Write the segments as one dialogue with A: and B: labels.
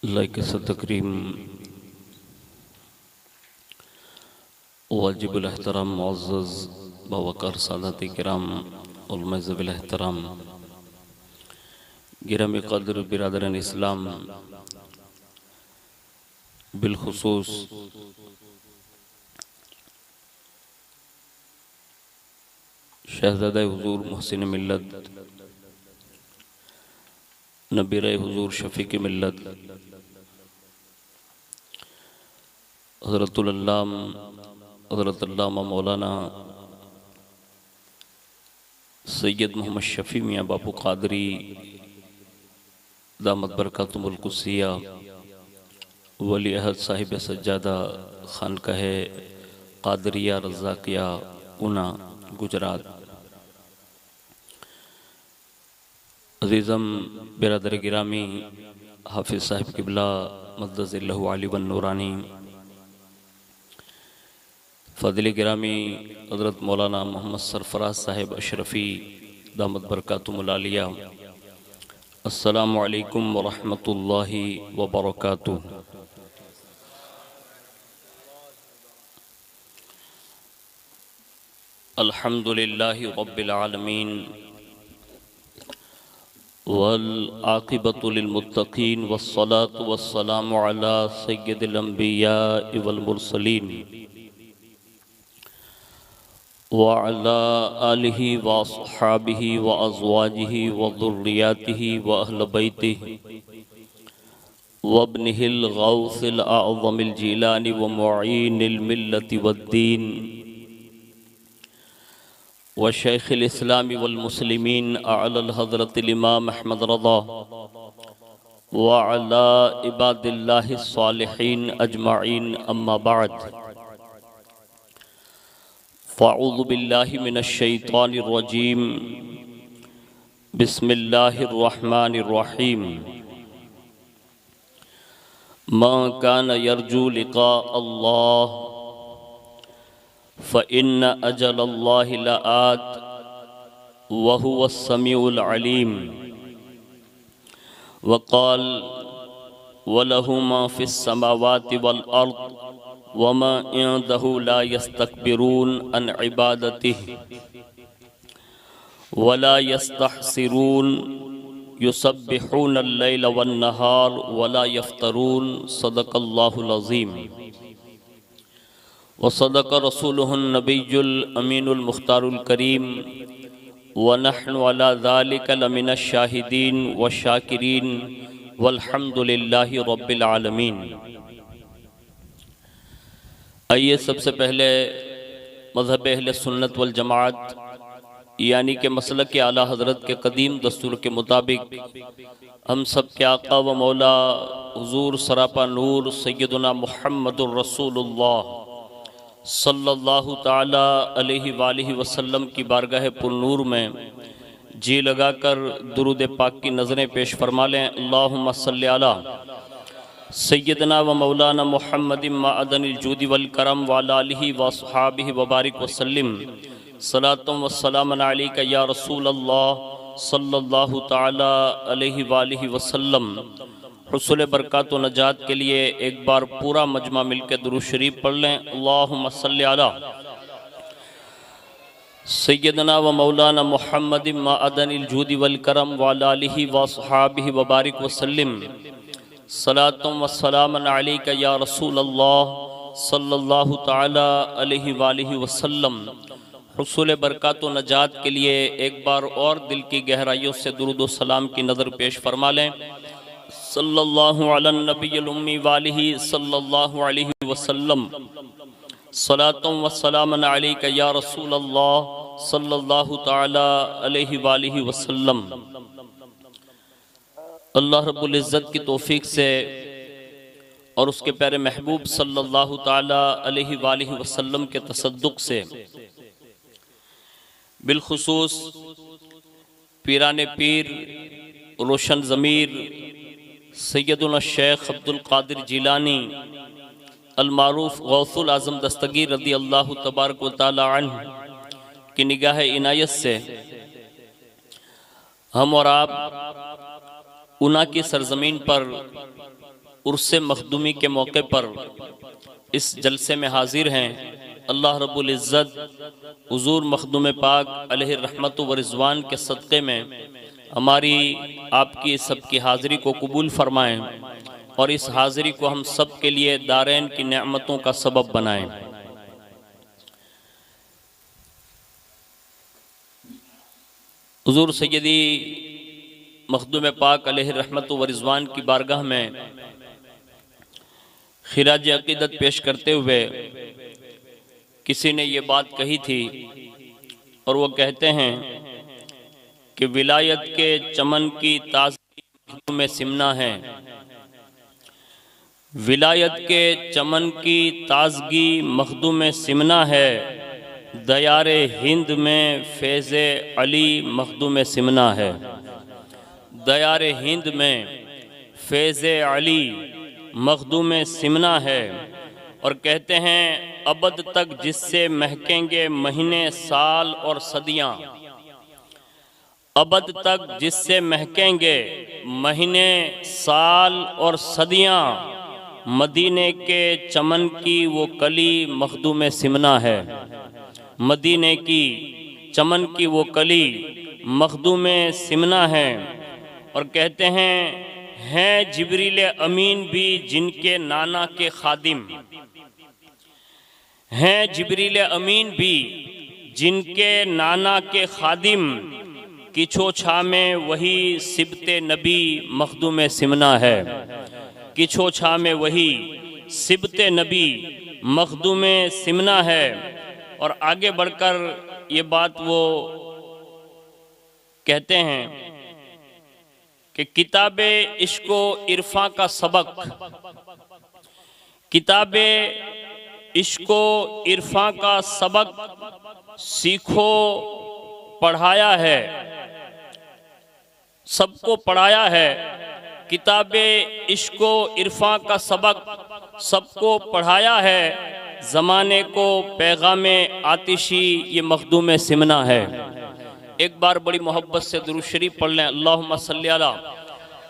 A: Like तकरीम वाजिबुल एहतराम मुअज़्ज़ज़ बवक़ार सादात किराम उलमा ज़वील एहतराम गिरामी क़द्र बिरादरान इस्लाम, बिलखुसूस शहज़ादा हुज़ूर मुहसिन मिल्लत नबीर हुज़ूर शफ़ीक़ मिल्लत हज़रतुल अल्लामा मौलाना सैयद मोहम्मद शफ़ी मियाँ बापू क़ादरी दामत बरकातुहुल क़ुद्सिया वली अहद साहिब सज्जादा खानकाह क़ादरिया रज़ाकिया उना गुजरात। अज़ीज़म बिरादर गिरामी हाफिज़ साहिब क़िबला मद्दज़िल्लहु आली वन नूरानी, फ़ाज़िल गिरामी हज़रत मौलाना मोहम्मद सरफराज साहिब अशरफ़ी दामत बरकातुहुल आलिया, अस्सलामु अलैकुम व रहमतुल्लाहि व बरकातुहू। अल्हम्दुलिल्लाहि रब्बिल आलमीन वल आक़िबतु लिल मुत्तक़ीन वस्सलातु वस्सलामु अला सय्यिदिल अंबिया वल मुरसलीन व अला आलिहि व अस्हाबिहि व अज़वाजिहि व ज़ुर्रिय्यातिहि व अहल बैतिहि व इब्निहिल गौसिल अअज़मिल जीलानी व मुईनिल मिल्लति वद्दीन व शैखिल इस्लामी वल मुस्लिमीन अअलल हज़रतिल इमाम अहमद रज़ा व अला इबादिल्लाहिस सालिहीन अजमईन अम्मा बाद, फ़अऊज़ु बिल्लाहि मिनश शैतानिर रजीम, बिस्मिल्लाहिर रहमानिर रहीम। मा कान यरजू लिक़ा अल्लाह फ़इन्न अजलल्लाहि लआत व हुवस समीउल अलीम। वक़ाल वलहु मा फ़िस समावाति वल अर्द वमा इंदहु ला यस्तकबिरून अन इबादतिहि वला यस्तहसिरून युसब्बिहूनल लैल वन नहार वला यफ्तरून। सदक़ल्लाहुल अज़ीम व सदक़ रसूलुहुन नबियुल अमीनुल मुख्तारुल करीम व नहनु अला ज़ालिका लमिनश शाहिदीन व शाकिरीन वल्हम्दुलिल्लाहि रब्बिल आलमीन। आइए सबसे पहले मज़हब अहले सुन्नत वल जमाअत यानी कि मसलक के आला हज़रत के कदीम दस्तूर के मुताबिक हम सब के आका व मौला हुज़ूर सरापा नूर सैयदना मुहम्मदुर रसूलुल्लाह सल्लल्लाहु ताला अलैहि वालिहि वसल्लम की बारगाह पुरनूर में जी लगाकर दुरूद पाक की नज़रें पेश फरमा लें। अल्लाहुम्मा सल्लि अला सैयदना व मौलाना मुहम्मदिन मअदनिल जूदि वल करम व अला आलिहि व अस्हाबिहि व बारिक वसल्लिम। सलातुम व सलामुन अलैका या रसूल अल्लाह सल्लल्लाहु ताला अलैहि वालिहि वसल्लम। हुसूल बरक़ात व नजात के लिए एक बार पूरा मजमा मिलकर दुरूद शरीफ पढ़ लें। अल्लाहुम्मा सल्लि अला सैयदना व मौलाना मुहम्मदिन मअदनिल जूदि वल करम व अला आलिहि व अस्हाबिहि व बारिक वसल्लिम। सलातुम व सलामुन अलैका या रसूल अल्लाह सल्लल्लाहु ताला अलैहि वालिहि वसल्लम। हुसूल बरक़ात व नजात के लिए एक बार और दिल की गहराइयों से दुरूद व सलाम की नज़र पेश फरमा लें। सल्लल्लाहु अला नबिय्यिल उम्मी वालिहि सल्लल्लाहु अलैहि वसल्लम। सलातुम व सलामुन अलैका या रसूल अल्लाह सल्लल्लाहु ताला अलैहि वालिहि वसल्लम। अल्लाह रब्बुल इज़्ज़त की तौफीक से और उसके प्यारे महबूब सल्लल्लाहु ताला अलैहि वालिहि वसल्लम के तसद्दुक़ से बिलखुसूस पीराने पीर रोशन ज़मीर सैयदुना शेख अब्दुल क़ादिर जिलानी अल-मारूफ़ गौसुल आज़म दस्तगीर रज़ी अल्लाह तबारक व तआला अन्हु की निगाह इनायत से हम और आप उना की सरजमीन पर उर्स मखदूमी के मौके पर इस जलसे में हाजिर हैं। अल्लाह रब्बुल इज़्ज़त हुज़ूर मखदूम पाक अलैहि रहमत व रिज़वान के सदक़े में हमारी आपकी सबकी हाज़िरी को कबूल फरमाएँ और इस हाज़िरी को हम सब के लिए दारैन की नेमतों का सबब बनाएँ। हुज़ूर सैयदी मखदूम पाक अलैहि रहमत व रिज़वान की बारगाह में खिराज अक़ीदत पेश करते हुए किसी ने ये बात कही थी और वो कहते हैं कि विलायत के चमन की ताज़गी मखदूम सिमना है। विलायत के चमन की ताज़गी मखदूम सिमना है। दयारे हिंद में फैज़े अली मखदूम सिमना है। दयारे हिंद में फैज़े अली मखदूम सिमना है। और कहते हैं अबद तक जिससे महकेंगे महीने साल और सदियाँ। अबद तक जिससे महकेंगे महीने साल और सदियाँ। मदीने के चमन की वो कली मखदूम सिमना है। मदीने की चमन की वो कली मखदूम सिमना है। और कहते हैं जिब्रील अमीन भी जिनके नाना के खादिम। हैं जिब्रील अमीन भी जिनके नाना के खादिम। किछो छा में वही सिबते नबी मखदूम सिमना है। किछो छा में वही सिबते नबी मखदूम सिमना है। और आगे बढ़कर ये बात वो कहते हैं कि किताबे इश्को इरफा का सबक। किताबे इश्को इरफा का सबक सीखो पढ़ाया है। सबको पढ़ाया है। किताबे इश्को इरफा का सबक सबको पढ़ाया है। ज़माने को पैगामे आतिशी ये मखदूम सिमना है। एक बार बड़ी मोहब्बत से दुरूद शरीफ पढ़ लें। अल्लाहुम्मा सल्ली अला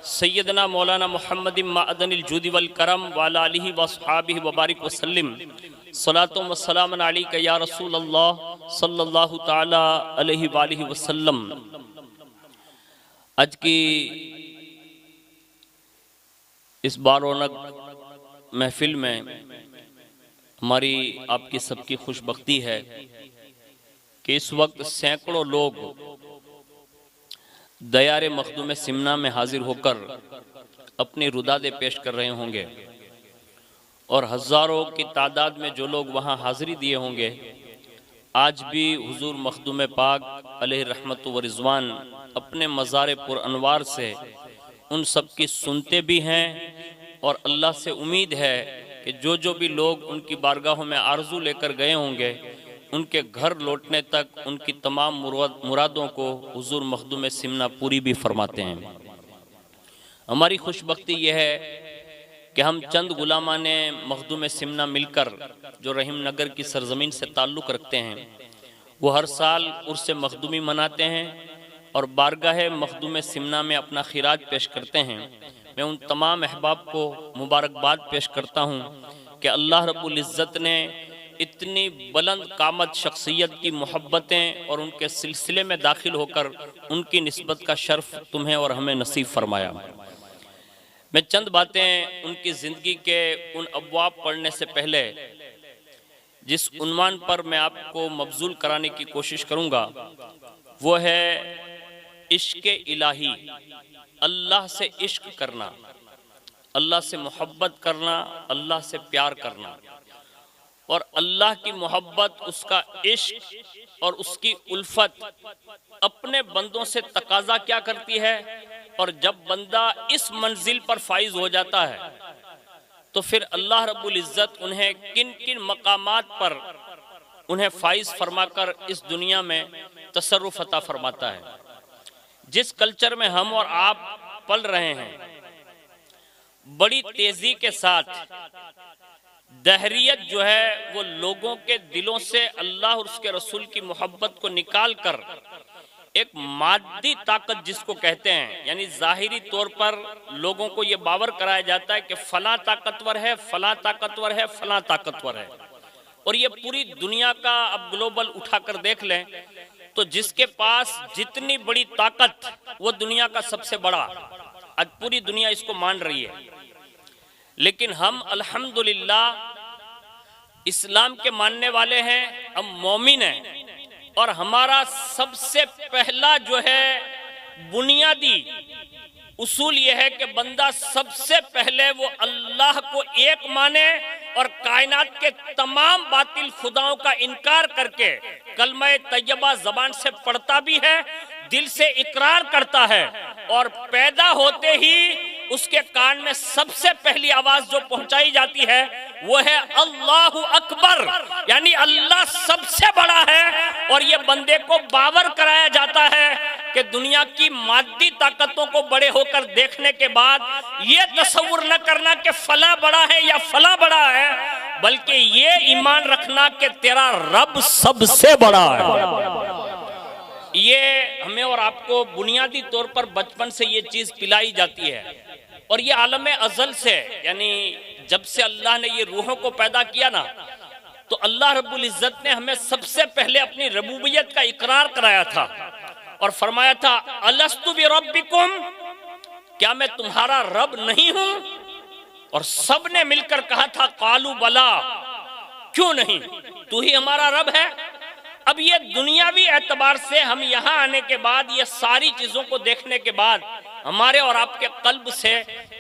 A: सैयदना मौलाना मुहम्मद माअदनिल जूदी वल करम वाला आलिहि व अस्हाबिहि व बारिक वसल्लम। सलातो व सलामन अलैका या रसूल अल्लाह सल्लल्लाहु ताला अलैहि वालिहि वसल्लम। आज की इस बारौनक महफिल में हमारी आपकी सबकी खुशबख्ती है कि इस वक्त सैकड़ों लोग दयारे मखदूम सिमना में हाजिर होकर अपनी रुदादे पेश कर रहे होंगे और हज़ारों की तादाद में जो लोग वहाँ हाज़िरी दिए होंगे। आज भी हुज़ूर मखदूम पाक अलैहि रहमत व रिज़वान अपने मज़ार पुरअनवार से उन सब की सुनते भी हैं और अल्लाह से उम्मीद है कि जो भी लोग उनकी बारगाहों में आरज़ू लेकर गए होंगे उनके घर लौटने तक उनकी तमाम मुरादों को हुज़ूर मखदूम सिमना पूरी भी फरमाते हैं। हमारी खुशबख्ती यह है कि हम चंद गुलामाने मखदूम सिमना मिलकर जो रहीम नगर की सरजमीन से ताल्लुक़ रखते हैं वो हर साल उर्स मखदूमी मनाते हैं और बारगाह मखदूम सिमना में अपना खिराज पेश करते हैं। मैं उन तमाम अहबाब को मुबारकबाद पेश करता हूँ कि अल्लाह रब्बुल इज़्ज़त ने इतनी बुलंद कामत शख्सियत की मोहब्बतें और उनके सिलसिले में दाखिल होकर उनकी निस्बत का शर्फ तुम्हें और हमें नसीब फरमाया। मैं चंद बातें उनकी ज़िंदगी के उन अब्वाब पढ़ने से पहले जिस उन्वान पर मैं आपको मबजूल कराने की कोशिश करूँगा वो है इश्क़ इलाही। अल्लाह से इश्क करना, अल्लाह से मोहब्बत करना, अल्लाह से प्यार करना। और अल्लाह की मोहब्बत, उसका इश्क और उसकी उल्फत अपने बंदों से तकाजा क्या करती है। और जब बंदा इस मंजिल पर फाइज हो जाता है तो फिर अल्लाह रब्बुल इज़्ज़त उन्हें किन किन मकामात पर उन्हें फाइज फरमाकर इस दुनिया में तसर्रुफ अता फरमाता है। जिस कल्चर में हम और आप पल रहे हैं, बड़ी तेजी के साथ दहरियत जो है वो लोगों के दिलों से अल्लाह और उसके रसूल की मोहब्बत को निकाल कर एक मादी ताकत जिसको कहते हैं, यानी जाहिरी तौर पर लोगों को ये बावर कराया जाता है कि फला ताकतवर है, फला ताकतवर है, फला ताकतवर है। और ये पूरी दुनिया का अब ग्लोबल उठाकर देख लें तो जिसके पास जितनी बड़ी ताकत वो दुनिया का सबसे बड़ा, आज पूरी दुनिया इसको मान रही है। लेकिन हम अल्हम्दुलिल्लाह इस्लाम के मानने वाले हैं, हम मोमिन हैं, और हमारा सबसे पहला जो है बुनियादी उसूल यह है कि बंदा सबसे पहले वो अल्लाह को एक माने और कायनात के तमाम बातिल खुदाओं का इनकार करके कलमा तैयबा जबान से पढ़ता भी है, दिल से इकरार करता है, और पैदा होते ही उसके कान में सबसे पहली आवाज जो पहुंचाई जाती है वो है अल्लाहु अकबर, यानी अल्लाह सबसे बड़ा है। और ये बंदे को बावर कराया जाता है कि दुनिया की मादी ताकतों को बड़े होकर देखने के बाद ये तसव्वुर न करना कि फला बड़ा है या फला बड़ा है, बल्कि ये ईमान रखना कि तेरा रब सबसे बड़ा है। ये हमें और आपको बुनियादी तौर पर बचपन से ये चीज पिलाई जाती है, और ये आलम अज़ल से, यानी जब से अल्लाह ने ये रूहों को पैदा किया ना, तो अल्लाह रब्बुल इज्जत ने हमें सबसे पहले अपनी रबूबियत का इकरार कराया था और फरमाया था अलस्तु बिरब्बिकुम, क्या मैं तुम्हारा रब नहीं हूं? और सब ने मिलकर कहा था कालू बला, क्यों नहीं, तू ही हमारा रब है। अब ये दुनियावी एतबार से हम यहाँ आने के बाद, ये सारी चीजों को देखने के बाद हमारे और आपके कल्ब से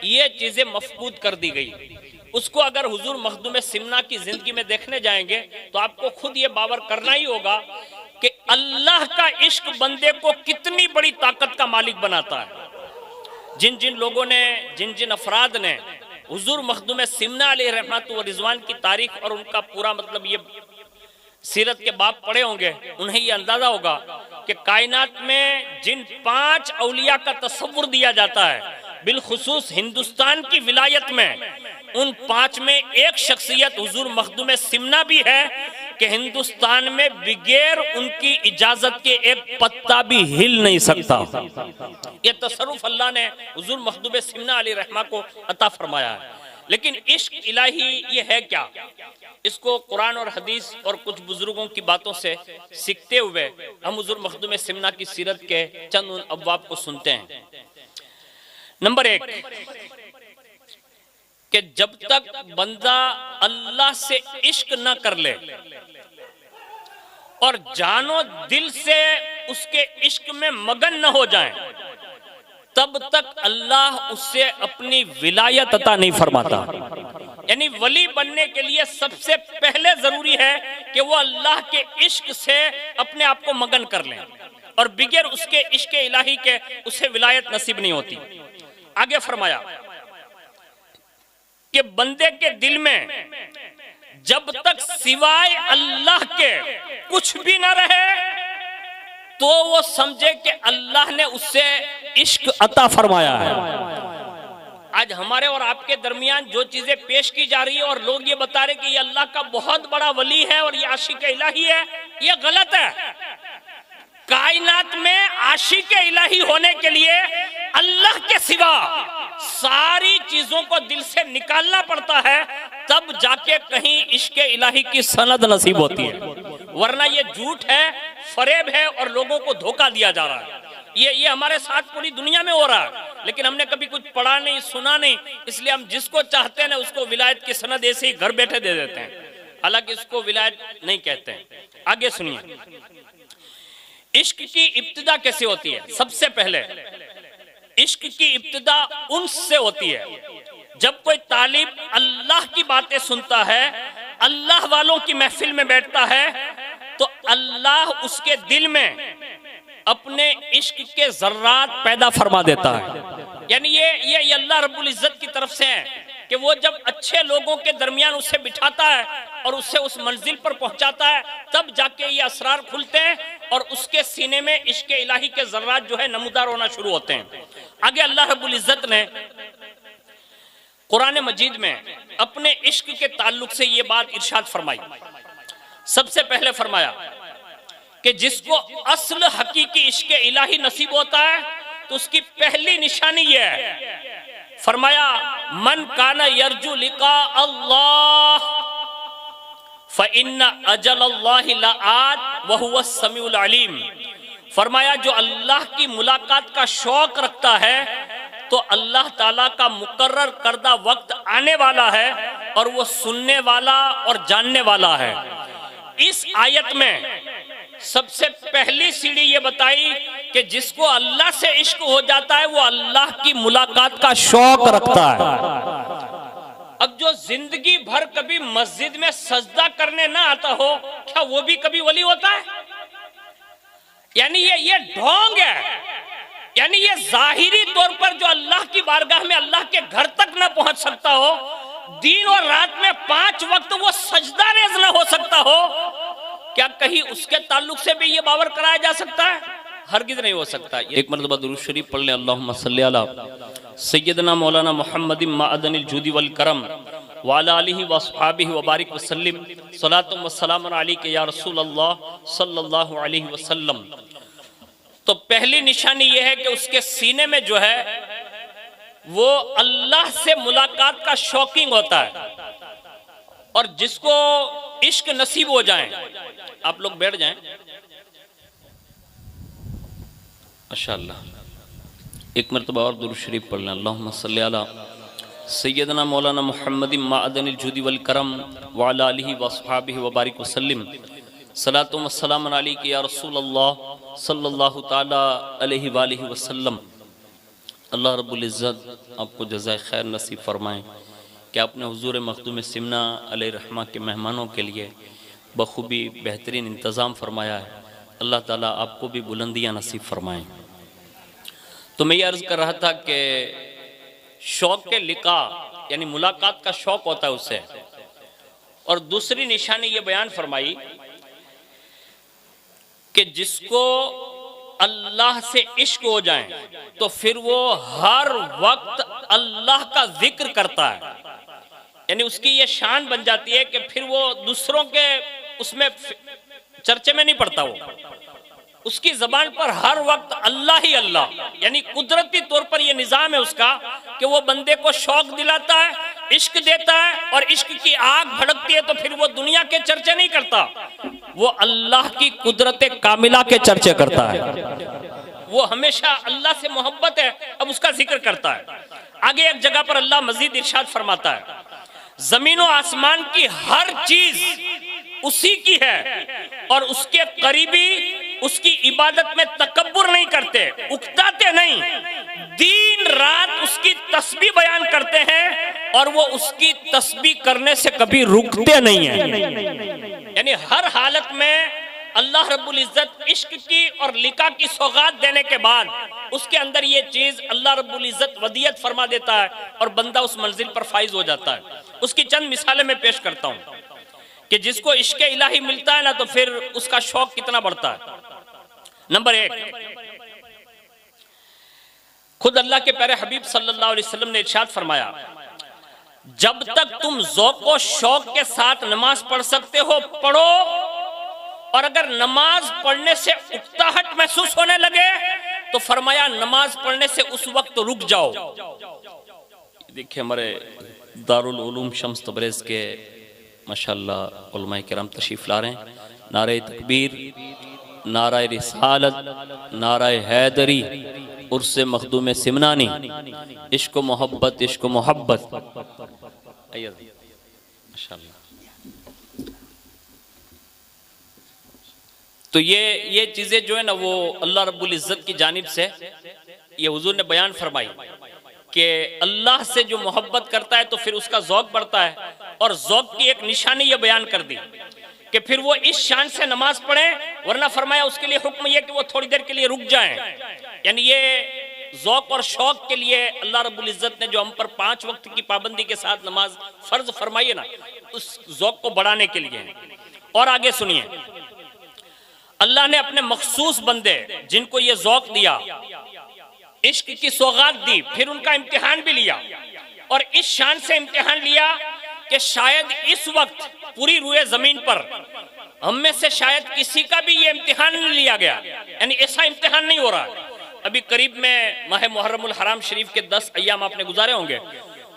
A: ये चीजें मफकूद कर दी गई। उसको अगर हुजूर मखदूम सिमना की जिंदगी में देखने जाएंगे तो आपको खुद ये बावर करना ही होगा कि अल्लाह का इश्क बंदे को कितनी बड़ी ताकत का मालिक बनाता है। जिन जिन लोगों ने, जिन जिन अफराद ने हुजूर मखदूम सिमना अलैहि रहमत व रिजवान की तारीख और उनका पूरा मतलब ये सीरत के बाब पढ़े होंगे, उन्हें ये अंदाजा होगा कि कायनात में जिन 5 औलिया का तस्वुर दिया जाता है, बिलखुसूस हिंदुस्तान की विलायत में, उन 5 में एक शख्सियत हुजूर मखदूम सिमना भी है कि हिंदुस्तान में बगैर उनकी इजाजत के एक पत्ता भी हिल नहीं सकता। ये तसर्रुफ अल्लाह ने हुजूर मखदूम सिमना अलैहि रहमा को अता फरमाया है। लेकिन इश्क इलाही ये है क्या, इसको कुरान और हदीस और कुछ बुजुर्गों की बातों से सीखते हुए हम हुजूर मखदूम सिमना की सीरत के चंद उन अब्वाब को सुनते हैं। नंबर 1 कि जब तक बंदा अल्लाह से इश्क न कर ले और जानो दिल से उसके इश्क में मगन न हो जाए, तब तक अल्लाह उससे अपनी विलायत अता नहीं फरमाता। यानी वली बनने के लिए सबसे पहले जरूरी है कि वो अल्लाह के इश्क से अपने आप को मगन कर लें, और बगैर उसके इश्क इलाही के उसे विलायत नसीब नहीं होती। आगे फरमाया कि बंदे के दिल में जब तक सिवाय अल्लाह के कुछ भी ना रहे तो वो समझे कि अल्लाह ने उससे इश्क अता फरमाया है। आज हमारे और आपके दरमियान जो चीजें पेश की जा रही है और लोग ये बता रहे कि ये अल्लाह का बहुत बड़ा वली है और ये आशिक इलाही है, ये गलत है। कायनात में आशिक इलाही होने के लिए अल्लाह के सिवा सारी चीजों को दिल से निकालना पड़ता है, तब जाके कहीं इश्क इलाही की सनद नसीब होती है, वरना ये झूठ है, फरेब है और लोगों को धोखा दिया जा रहा है। ये हमारे साथ पूरी दुनिया में हो रहा है, लेकिन हमने कभी कुछ पढ़ा नहीं, सुना नहीं, इसलिए हम जिसको चाहते हैं ना उसको विलायत की सनद ऐसे ही घर बैठे दे देते हैं, हालांकि इसको विलायत नहीं कहते हैं। आगे सुनिए, इश्क की इब्तिदा कैसे होती है। सबसे पहले इश्क की इब्तिदा उनसे होती है। जब कोई तालिब अल्लाह की बातें सुनता है, अल्लाह वालों की महफिल में बैठता है, तो अल्लाह उसके दिल में अपने इश्क के जर्रात पैदा फरमा देता है। यानी ये अल्लाह रब्बुल इज्जत की तरफ से है कि वो जब अच्छे लोगों के दरमियान उसे बिठाता है और उससे उस मंजिल पर पहुंचाता है, तब जाके ये असरार खुलते हैं और उसके सीने में इश्क इलाही के जर्रात जो है नमूदार होना शुरू होते हैं। आगे अल्लाह रब्बुल इज्जत ने कुरान मजीद में अपने इश्क के ताल्लुक से ये बात इरशाद फरमाई। सबसे पहले फरमाया कि जिसको असल हकीकी इश्क इलाही नसीब होता है तो उसकी पहली निशानी यह है, फरमाया मन काना यरजू लिका अल्लाह फ़इन्ना अजल अल्लाहि लआत व हुवा समीउल अलीम। फरमाया जो अल्लाह की मुलाकात का शौक रखता है तो अल्लाह ताला का मुकर्रर करदा वक्त आने वाला है और वो सुनने वाला और जानने वाला है। इस आयत में सबसे पहली सीढ़ी ये बताई कि जिसको अल्लाह से इश्क हो जाता है वो अल्लाह की मुलाकात का शौक रखता है। अब जो जिंदगी भर कभी मस्जिद में सजदा करने ना आता हो, क्या वो भी कभी वली होता है? यानी ये ढोंग है। यानी ये जाहिरी तौर पर जो अल्लाह की बारगाह में अल्लाह के घर तक ना पहुंच सकता हो, दिन और रात में 5 वक्त वो सजदा रेज़ ना हो सकता हो, क्या कहीं उसके ताल्लुक से भी ये बावर कराया जा सकता है? हरगिज नहीं हो सकता। एक मरतबा दुरूद शरीफ पढ़ लें, अल्लाहुम्मा सल्ली अला सय्यदना मौलाना मुहम्मदिन माअदनिल जूदी वल करम व अला आलिहि व अस्हाबिहि व बारिक वसल्लम सलातुम व सलामुन अलैका या रसूल अल्लाह सल्लल्लाहु अलैहि वसल्लम। तो पहली निशानी यह है कि उसके सीने में जो है वो अल्लाह से मुलाकात का शौकीन होता है। और जिसको इश्क नसीब हो जाए, आप लोग बैठ जाएं माशाअल्लाह, एक मरतबा और दुरूद शरीफ पढ़ लें, अल्लाहुम्मा सल्ली अला सय्यदना मौलाना मुहम्मदिन माअदनिल जूदी वल करम व अला आलिहि व अस्हाबिहि व बारिक वसल्लम सलातुम व सलामुन अलैका या रसूल अल्लाह सल्लल्लाहु ताला अलैहि वालिहि वसल्लम। अल्लाह रब्बुल इज़्ज़त आपको जज़ाए खैर नसीब फरमाएं कि आपने हुज़ूर मखदूम सिमना अलैहि रहमा के मेहमानों के लिए बखूबी बेहतरीन इंतज़ाम फरमाया है। अल्लाह ताला आपको भी बुलंदियाँ नसीब फरमाएं। तो मैं ये अर्ज़ कर रहा था कि शौक़ के लिका यानी मुलाकात का शौक़ होता है उससे। और दूसरी निशानी ये बयान फरमाई कि जिसको अल्लाह से इश्क हो जाए तो फिर वो हर वक्त अल्लाह का जिक्र करता है। यानी उसकी ये शान बन जाती है कि फिर वो दूसरों के उसमें चर्चे में नहीं पड़ता, वो उसकी जबान पर हर वक्त अल्लाह ही अल्लाह। यानी कुदरती तौर पर यह निजाम है उसका कि वो बंदे को शौक दिलाता है, इश्क देता है, और इश्क की आग भड़कती है तो फिर वो दुनिया के चर्चे नहीं करता, वो अल्लाह की कुदरत कामिला के चर्चे करता है। वो हमेशा अल्लाह से मोहब्बत है, अब उसका जिक्र करता है। आगे एक जगह पर अल्लाह मजीद इरशाद फरमाता है, जमीन और आसमान की हर चीज उसी की है और उसके करीबी उसकी इबादत में तकब्बुर नहीं करते, उकताते नहीं, दिन रात उसकी तस्बीह बयान करते हैं और वो उसकी तस्बीह करने से कभी रुकते नहीं हैं। यानी हर हालत में अल्लाह रब्बुल इज्जत इश्क की और लिका की सौगात देने के बाद उसके अंदर ये चीज अल्लाह रब्बुल इज्जत वदियत फरमा देता है और बंदा उस मंजिल पर फाइज हो जाता है। उसकी चंद मिसालें मैं पेश करता हूं कि जिसको इश्क इलाही मिलता है ना तो फिर उसका शौक कितना बढ़ता है। नंबर 1, खुद अल्लाह के प्यारे हबीब सल्लल्लाहु अलैहि वसल्लम ने इरशाद फरमाया, जब तक तुम ज़ौक़ व शौक के साथ नमाज पढ़ सकते हो पढ़ो, और अगर नमाज पढ़ने से उकताहट महसूस होने लगे तो फरमाया नमाज पढ़ने से उस वक्त रुक जाओ। देखिए हमारे दारुल उलूम शम्स तबरेज़ के माशाअल्लाह उलमाए किराम तशरीफ ला रहे हैं। नारे तकबीर, नारा रिसालत, नारा हैदरी, उर्स मखदूम सिमनानी, इश्क मोहब्बत, इश्क मोहब्बत। माशाअल्लाह। तो ये चीजें जो है ना वो अल्लाह रब्बुल इज्जत की जानिब से ये हुजूर ने बयान फरमाई कि अल्लाह से जो मोहब्बत करता है तो फिर उसका ज़ौक़ बढ़ता है। और ज़ौक़ की एक निशानी ये बयान कर दी कि फिर वो इस शान से नमाज पढ़े, वरना फरमाया उसके लिए हुक्म ये कि वो थोड़ी देर के लिए रुक जाएं। यानी ये ज़ौक़ और शौक़ के लिए अल्लाह रब्बुल इज्जत ने जो हम पर 5 वक्त की पाबंदी के साथ नमाज फर्ज फरमाई है ना, उस ज़ौक़ को बढ़ाने के लिए। और आगे सुनिए, अल्लाह ने अपने मखसूस बंदे जिनको ये ज़ौक़ दिया, इश्क की सौगात दी, फिर उनका इम्तिहान भी लिया और इस शान से इम्तिहान लिया कि शायद इस वक्त पूरी रूए जमीन पर हम में से शायद किसी का भी ये इम्तिहान नहीं लिया गया, यानी ऐसा इम्तिहान नहीं हो रहा। अभी करीब में माह मुहर्रमुल हराम शरीफ के 10 अय्याम आपने गुजारे होंगे,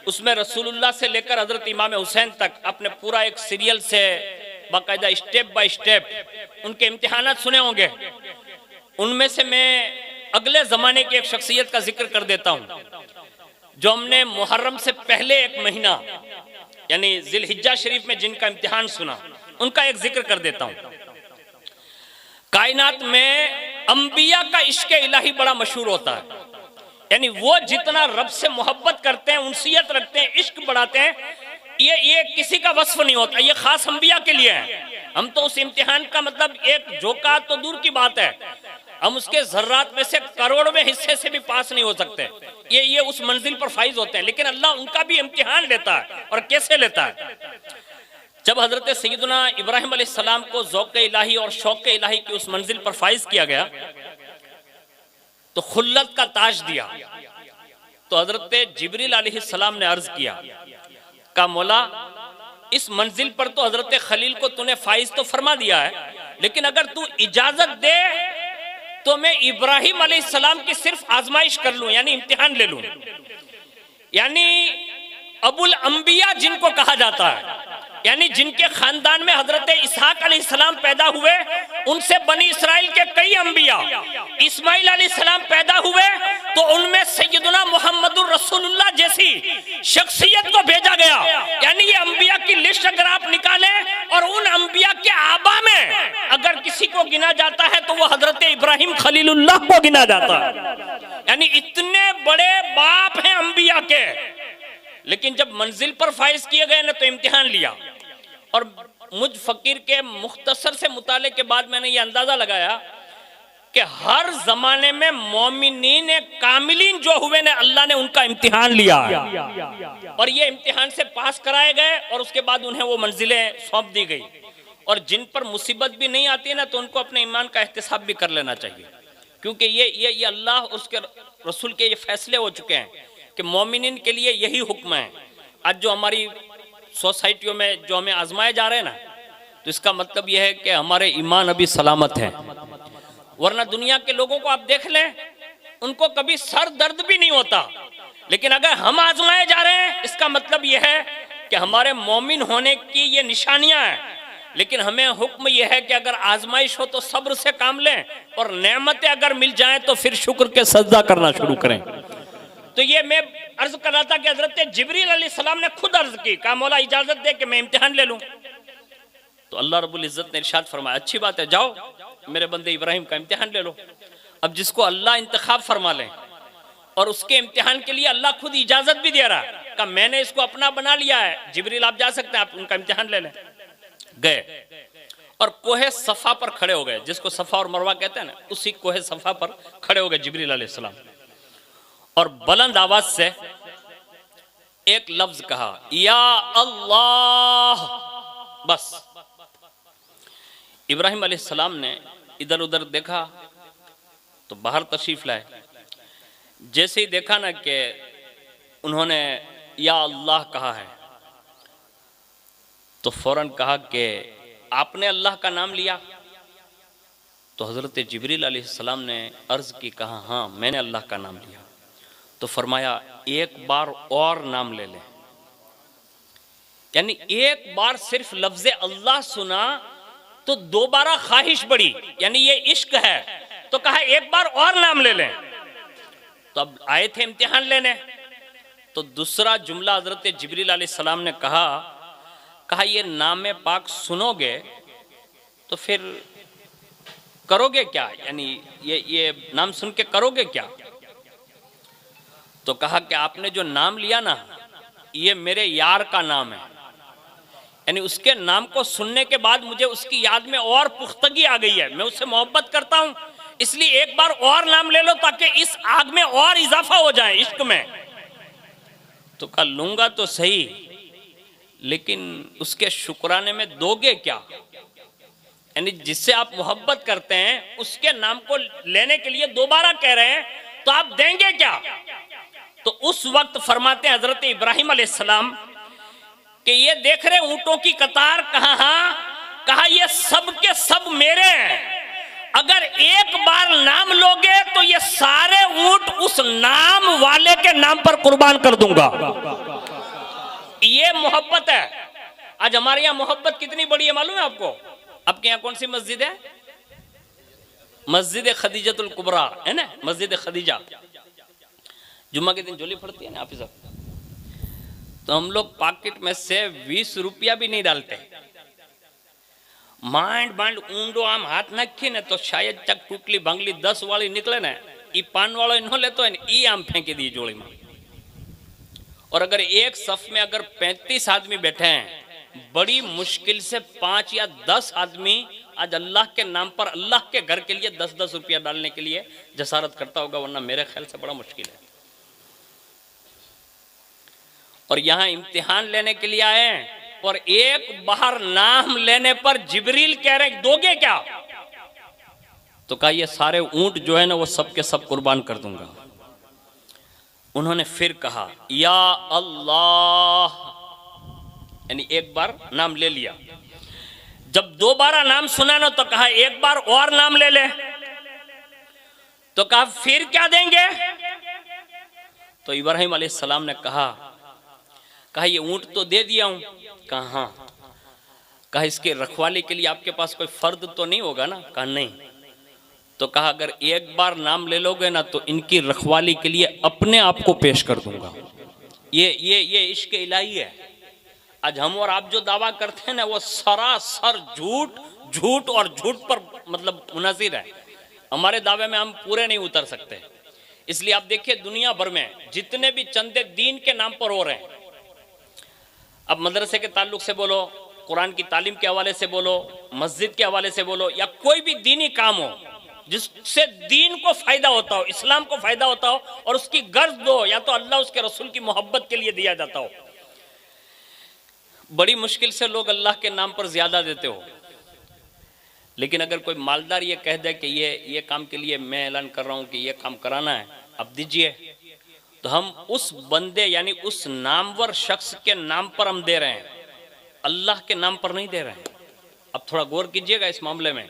A: उसमें रसूलुल्लाह से लेकर हजरत इमाम हुसैन तक आपने पूरा एक सीरियल से बाकायदा स्टेप बाय स्टेप उनके इम्तिहानात सुने होंगे। उनमें से मैं अगले जमाने की एक शख्सियत का जिक्र कर देता हूं, जो हमने मुहर्रम से पहले एक महीना यानी जिलहिज्जा शरीफ में जिनका इम्तिहान सुना, उनका एक जिक्र कर देता हूं। कायनात में अंबिया का इश्क इलाही बड़ा मशहूर होता है, यानी वो जितना रब से मोहब्बत करते हैं, उनसियत रखते हैं, इश्क बढ़ाते हैं, ये किसी का वस्फ नहीं होता, ये खास अंबिया के लिए है। हम तो उस इम्तिहान का मतलब एक झोंका तो दूर की बात है, हम उसके जर्रात में से करोड़वें हिस्से से भी पास नहीं हो सकते। ये उस मंजिल पर फाइज होते हैं, लेकिन अल्लाह उनका भी इम्तिहान लेता है। और कैसे लेता है? जब हजरत सैयदना इब्राहिम अलैहिस्सलाम को ज़ौक़ इलाही और शौक़ इलाही की उस मंजिल पर फाइज किया गया तो खुल्लत का ताज दिया, तो हजरत जिब्रील अलैहिस्सलाम ने अर्ज किया, का मौला इस मंजिल पर तो हजरत खलील को तूने फाइज तो फरमा दिया है, लेकिन अगर तू इजाजत दे तो मैं इब्राहिम अलैहिस्सलाम की सिर्फ आजमाइश कर लूं, यानी इम्तिहान ले लूं। यानी अबुल अंबिया जिनको कहा जाता है, यानी जिनके खानदान में हजरत इसहाक अलैहिस्सलाम पैदा हुए, उनसे बनी इसराइल के कई अंबिया, इस्माइल अलैहिस्सलाम पैदा हुए तो उनमें सैयदना मुहम्मदुर रसूलुल्लाह जैसी शख्सियत को भेजा गया। यानी ये अंबिया की लिस्ट अगर आप निकालें और उन अंबिया के आबा में अगर किसी को गिना जाता है तो वो हजरत इब्राहिम खलीलुल्लाह को गिना जाता है। यानी इतने बड़े बाप हैं अंबिया के, लेकिन जब मंजिल पर फाइज किए गए ना तो इम्तिहान लिया। और मुझ फकीर के मुख्तसर से मुताले के बाद मैंने ये अंदाजा लगाया कि हर जमाने में मोमिनीन कामिलीन जो हुए ने, अल्लाह ने उनका इम्तिहान लिया और ये इम्तिहान से पास कराए गए और उसके बाद उन्हें वो मंजिलें सौंप दी गई। और जिन पर मुसीबत भी नहीं आती ना तो उनको अपने ईमान का एहतिसाब भी कर लेना चाहिए, क्योंकि ये अल्लाह और उसके रसूल के ये फैसले हो चुके हैं कि मोमिनीन के लिए यही हुक्म है। आज जो हमारी सोसाइटियों में जो हमें आजमाए जा रहे हैं ना, तो इसका मतलब यह है कि हमारे ईमान अभी सलामत है। वरना दुनिया के लोगों को आप देख लें, उनको कभी सर दर्द भी नहीं होता, लेकिन अगर हम आजमाए जा रहे हैं इसका मतलब यह है कि हमारे मोमिन होने की ये निशानियां हैं। लेकिन हमें हुक्म यह है कि अगर आजमाइश हो तो सब्र से काम लें, और नेमतें अगर मिल जाएं तो फिर शुक्र के सजदा करना शुरू करें। तो ये मैं अर्ज कर रहा था कि हजरत जिब्रील अलैहिस्सलाम ने खुद अर्ज की, कहा मौला इजाजत दे कि मैं इम्तिहान ले लूं। तो अल्लाह रब्बुल इज्जत ने इरशाद फरमाया, अच्छी बात है, जाओ मेरे बंदे इब्राहिम का इम्तिहान ले लो। अब जिसको अल्लाह इंतखाब फरमा ले और उसके इम्तिहान के लिए अल्लाह खुद इजाजत भी दे रहा है, कहा मैंने इसको अपना बना लिया है, जिब्रील आप जा सकते हैं, आप उनका इम्तिहान ले लें। गए और कोहे सफा पर खड़े हो गए, जिसको सफा और मरवा कहते हैं ना, उसी कोहे सफा पर खड़े हो गए जिब्रील अलैहिस्सलाम, और बुलंद आवाज से एक लफ्ज कहा, या अल्लाह। बस इब्राहिम अलैहिस्सलाम ने इधर उधर देखा तो बाहर तशरीफ लाए। जैसे ही देखा ना कि उन्होंने या अल्लाह कहा है, तो फौरन कहा कि आपने अल्लाह का नाम लिया? तो हजरत जिब्रील अलैहिस्सलाम ने अर्ज की, कहा हाँ मैंने अल्लाह का नाम लिया। तो फरमाया एक बार और नाम ले लें। यानी एक बार सिर्फ लफ्ज़े अल्लाह सुना तो दोबारा ख्वाहिश बढ़ी, यानी ये इश्क है, तो कहा एक बार और नाम ले लें। तो अब आए थे इम्तिहान लेने, तो दूसरा जुमला हजरत जिब्रील अलैहिस्सलाम ने कहा ये नाम पाक सुनोगे तो फिर करोगे क्या, यानी ये नाम सुन के करोगे क्या? तो कहा कि आपने जो नाम लिया ना, ये मेरे यार का नाम है, यानी उसके नाम को सुनने के बाद मुझे उसकी याद में और पुख्तगी आ गई है, मैं उससे मोहब्बत करता हूं, इसलिए एक बार और नाम ले लो ताकि इस आग में और इजाफा हो जाए इश्क में। तो कहा लूंगा तो सही, लेकिन उसके शुक्राने में दोगे क्या? यानी जिससे आप मोहब्बत करते हैं उसके नाम को लेने के लिए दोबारा कह रहे हैं, तो आप देंगे क्या? तो उस वक्त फरमाते हैं हजरत इब्राहिम अलैहिस्सलाम कि ये देख रहे ऊंटों की कतार, कहा हाँ, कहा ये सब के सब मेरे हैं, अगर एक बार नाम लोगे तो ये सारे ऊंट उस नाम वाले के नाम पर कुर्बान कर दूंगा। ये मोहब्बत है। आज हमारे यहाँ मोहब्बत कितनी बड़ी है मालूम है आपको? आपके यहाँ कौन सी मस्जिद है? मस्जिद खदीजतुल कुबरा है ना, मस्जिद खदीजा। जुम्मा के दिन झोली पड़ती है ना हाफिज़ साहब, तो हम लोग पॉकेट में से 20 रुपया भी नहीं डालते। मांड मांड ऊंडो आम हाथ नाखी ने तो शायद तक टूटली भांगली 10 वाली निकले ने, ई पान वालों नो लेतो है ई आम फेंकी दी जोड़ी में। और अगर एक सफ में अगर 35 आदमी बैठे हैं, बड़ी मुश्किल से 5 या 10 आदमी आज अल्लाह के नाम पर अल्लाह के घर के लिए 10-10 रुपया डालने के लिए जसारत करता होगा, वरना मेरे ख्याल से बड़ा मुश्किल है। और यहां इम्तिहान लेने के लिए आए हैं, और एक बार नाम लेने पर जिब्रील कह रहे दोगे क्या? तो कहा ये सारे ऊंट जो है ना वो सब के सब कुर्बान कर दूंगा। उन्होंने फिर कहा या अल्लाह, यानी एक बार नाम ले लिया। जब दोबारा नाम सुना ना तो कहा एक बार और नाम ले ले। तो कहा फिर क्या देंगे? तो इब्राहिम अलैहिस्सलाम ने कहा ये ऊंट तो दे दिया हूं। कहा कहा इसके रखवाली के लिए आपके पास कोई फर्द तो नहीं होगा ना? कहा नहीं। तो कहा अगर एक बार नाम ले लोगे ना तो इनकी रखवाली के लिए अपने आप को पेश कर दूंगा। ये इश्क इलाही है। आज हम और आप जो दावा करते हैं ना वो सरासर झूठ और झूठ पर मतलब मुनासिर है। हमारे दावे में हम पूरे नहीं उतर सकते। इसलिए आप देखिए दुनिया भर में जितने भी चंदे दीन के नाम पर हो रहे हैं, अब मदरसे के ताल्लुक से बोलो, कुरान की तालीम के हवाले से बोलो, मस्जिद के हवाले से बोलो, या कोई भी दीनी काम हो जिससे दीन को फायदा होता हो, इस्लाम को फायदा होता हो, और उसकी गर्ज दो या तो अल्लाह उसके रसूल की मोहब्बत के लिए दिया जाता हो। बड़ी मुश्किल से लोग अल्लाह के नाम पर ज्यादा देते हो। लेकिन अगर कोई मालदार ये कह दे कि ये काम के लिए मैं ऐलान कर रहा हूं कि ये काम कराना है, अब दीजिए, तो हम उस बंदे यानी उस नामवर शख्स के नाम पर हम दे रहे हैं, अल्लाह के नाम पर नहीं दे रहे हैं। अब थोड़ा गौर कीजिएगा इस मामले में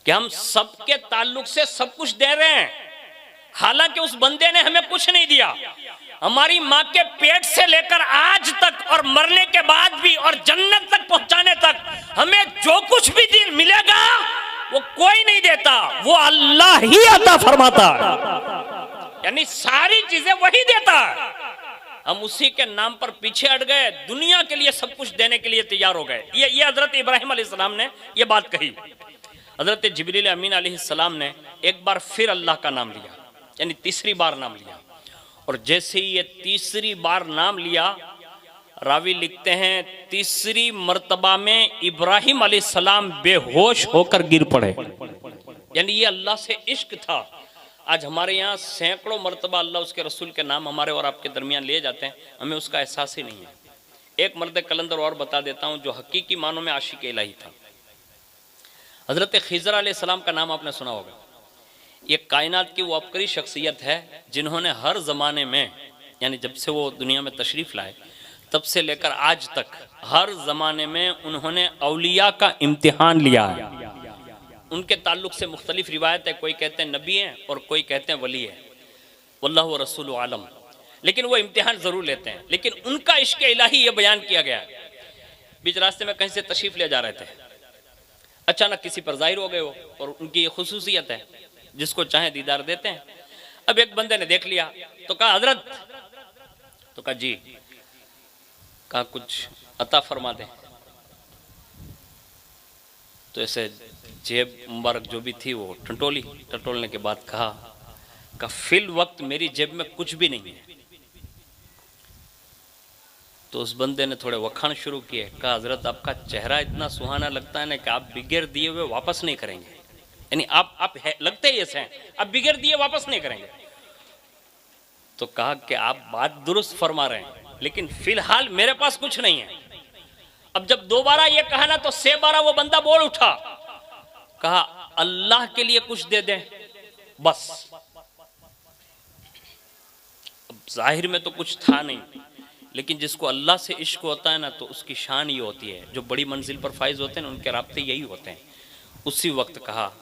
A: कि हम सबके ताल्लुक से सब कुछ दे रहे हैं, हालांकि उस बंदे ने हमें कुछ नहीं दिया। हमारी माँ के पेट से लेकर आज तक और मरने के बाद भी और जन्नत तक पहुंचाने तक हमें जो कुछ भी दिन मिलेगा वो कोई नहीं देता, वो अल्लाह ही अता फरमाता है, यानी सारी चीजें वही देता है। हम उसी के नाम पर पीछे हट गए, दुनिया के लिए सब कुछ देने के लिए तैयार हो गए। ये हजरत इब्राहिम अलैहिस्सलाम ने ये बात कही। हजरत जिब्रील अमीन अलैहिस्सलाम ने एक बार फिर अल्लाह का नाम लिया, यानी तीसरी बार नाम लिया। और जैसे ही ये तीसरी बार नाम लिया, रावी लिखते हैं तीसरी मर्तबा में इब्राहिम अलैहिस्सलाम बेहोश होकर गिर पड़े। यानी ये अल्लाह से इश्क था। आज हमारे यहाँ सैकड़ों मर्तबा अल्लाह उसके रसूल के नाम हमारे और आपके दरमियान लिए जाते हैं, हमें उसका एहसास ही नहीं है। एक मर्द कलंदर और बता देता हूँ जो हकीकी मानों में आशिक इलाही था। हजरत खिज़र अलैहिस्सलाम का नाम आपने सुना होगा। ये कायनात की वो अपकरी शख्सियत है जिन्होंने हर ज़माने में, यानी जब से वो दुनिया में तशरीफ़ लाए तब से लेकर आज तक हर ज़माने में उन्होंने औलिया का इम्तिहान लिया है। उनके ताल्लुक से मुख्तलिफ रिवायत है, कोई कहते हैं नबी हैं और कोई कहते हैं वली है, वल्लाहु रसूलु आलम, लेकिन वो इम्तिहान ज़रूर लेते हैं। लेकिन उनका इश्क इलाही ये बयान किया गया। बीच रास्ते में कहीं से तशरीफ़ ले जा रहे थे, अचानक किसी पर ज़ाहिर हो गए हो, और उनकी ये खुसूसियत है जिसको चाहे दीदार देते हैं। अब एक बंदे ने देख लिया तो कहा हजरत, तो कहा जी, कहा कुछ अता फरमा दे। तो ऐसे जेब मुबारक जो भी थी वो टटोली, टटोलने के बाद कहा फिल वक्त मेरी जेब में कुछ भी नहीं है। तो उस बंदे ने थोड़े वखाण शुरू किए। कहा हजरत आपका चेहरा इतना सुहाना लगता है ना कि आप बिगैर दिए हुए वापस नहीं करेंगे, यानी आप लगते ही ऐसे हैं, आप बिगैर दिए वापस नहीं करेंगे। तो कहा कि आप बात दुरुस्त फरमा रहे हैं, लेकिन फिलहाल मेरे पास कुछ नहीं है। अब जब दोबारा ये कहा ना तो से बारा वो बंदा बोल उठा, कहा अल्लाह के लिए कुछ दे दें बस। अब जाहिर में तो कुछ था नहीं, लेकिन जिसको अल्लाह से इश्क होता है ना, तो उसकी शान ये होती है। जो बड़ी मंजिल पर फाइज होते हैं ना, उनके राब्ते यही होते हैं। उसी वक्त कहा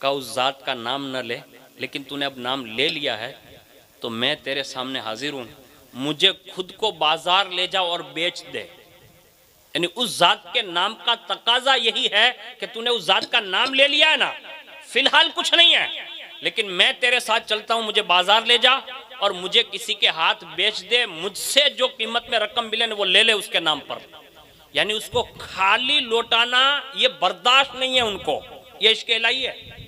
A: उस ज़ात का नाम न ले, लेकिन तूने अब नाम ले लिया है तो मैं तेरे सामने हाजिर हूँ, मुझे खुद को बाजार ले जा और बेच दे। यानी उस ज़ात के नाम का तकाजा यही है कि तूने उस ज़ात का नाम ले लिया है ना, फिलहाल कुछ नहीं है, लेकिन मैं तेरे साथ चलता हूँ, मुझे बाजार ले जा और मुझे किसी के हाथ बेच दे, मुझसे जो कीमत में रकम मिले वो ले ले उसके नाम पर। यानी उसको खाली लौटाना ये बर्दाश्त नहीं है उनको, ये इश्क इलाही है।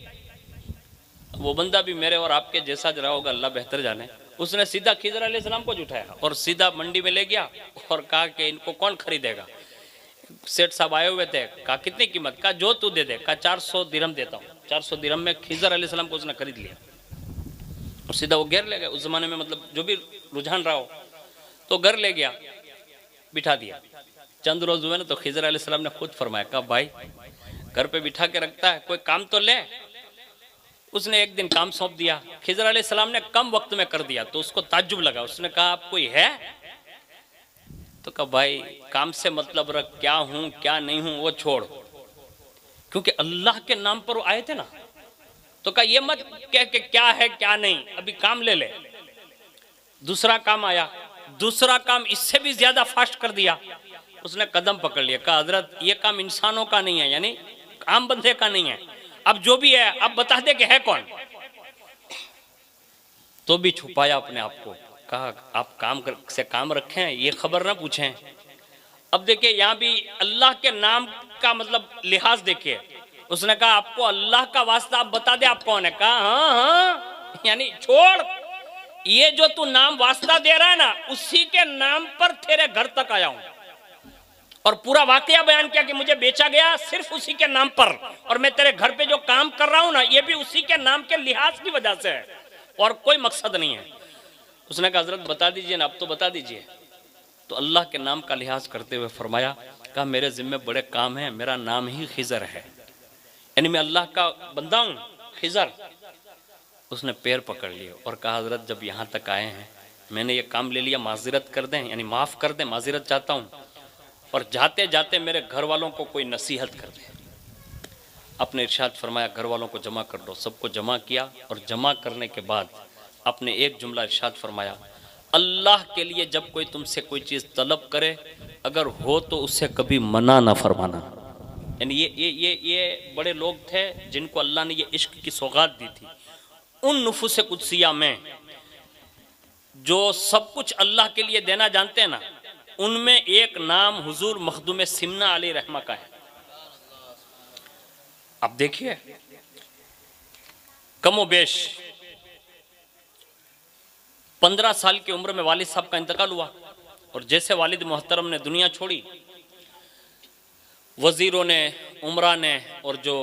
A: वो बंदा भी मेरे और आपके जैसा रहा होगा, अल्लाह बेहतर जाने। उसने सीधा खिजर अलैहिस्सलाम को उठाया और सीधा मंडी में ले गया और कहा कि इनको कौन खरीदेगा। सेठ साहब आए हुए थे, कहा कितनी कीमत, कहा जो तू दे दे, कहा 400 दिरहम देता हूँ। 400 दिरहम में खिजर अलैहिस्सलाम को उसने खरीद लिया और सीधा वो घर ले गया। उस जमाने में मतलब जो भी रुझान रहा हो तो घर ले गया, बिठा दिया। चंद रोज हुए ना तो खिजर अलैहिस्सलाम ने खुद फरमाया, कहा भाई घर पे बिठा के रखता है, कोई काम तो ले। उसने एक दिन काम सौंप दिया, खिजर अलैहिस्सलाम ने कम वक्त में कर दिया, तो उसको ताज्जुब लगा। उसने कहा आप कोई है? तो कहा भाई काम से मतलब रख, क्या हूं क्या नहीं हूं वो छोड़, क्योंकि अल्लाह के नाम पर वो आए थे ना। तो कहा ये मत कह के क्या है क्या नहीं, अभी काम ले ले। दूसरा काम आया, दूसरा काम इससे भी ज्यादा फास्ट कर दिया। उसने कदम पकड़ लिया, कहा हजरत ये काम इंसानों का नहीं है, यानी आम बंदे का नहीं है, अब जो भी है अब बता दे कि है कौन। तो भी छुपाया अपने आप को, कहा आप काम से काम रखें, ये खबर ना पूछें। अब देखिए यहाँ भी अल्लाह के नाम का मतलब लिहाज देखिए। उसने कहा आपको अल्लाह का वास्ता आप बता दे आप कौन है। कहा हाँ हाँ, यानी छोड़, ये जो तू नाम वास्ता दे रहा है ना, उसी के नाम पर तेरे घर तक आया हूं। और पूरा वाकया बयान किया कि मुझे बेचा गया सिर्फ उसी के नाम पर, और मैं तेरे घर पे जो काम कर रहा हूं ना, ये भी उसी के नाम के लिहाज की वजह से है, और कोई मकसद नहीं है। उसने कहा हजरत बता दीजिए ना, अब तो बता दीजिए। तो अल्लाह के नाम का लिहाज करते हुए फरमाया, कहा मेरे जिम्मे बड़े काम है, मेरा नाम ही खिजर है, यानी मैं अल्लाह का बंदा हूं, खिजर। उसने पैर पकड़ लिए और कहा हजरत जब यहाँ तक आए हैं, मैंने ये काम ले लिया, माजिरत कर दें, यानी माफ़ कर दें, माजिरत चाहता हूँ, और जाते जाते मेरे घर वालों को कोई नसीहत कर दे। अपने इरशाद फरमाया घर वालों को जमा कर दो। सबको जमा किया और जमा करने के बाद अपने एक जुमला इरशाद फरमाया, अल्लाह के लिए जब कोई तुमसे कोई चीज़ तलब करे, अगर हो तो उससे कभी मना ना फरमाना। यानी ये बड़े लोग थे जिनको अल्लाह ने ये इश्क की सौगात दी थी। उन नुफूस कुदसिया में जो सब कुछ अल्लाह के लिए देना जानते हैं ना, उनमें एक नाम हुजूर मखदूम सिमना अली रहमा का है। अब देखिए कमोबेश 15 साल की उम्र में वालिद साहब का इंतकाल हुआ, और जैसे वालिद मोहतरम ने दुनिया छोड़ी, वजीरों ने, उमरा ने और जो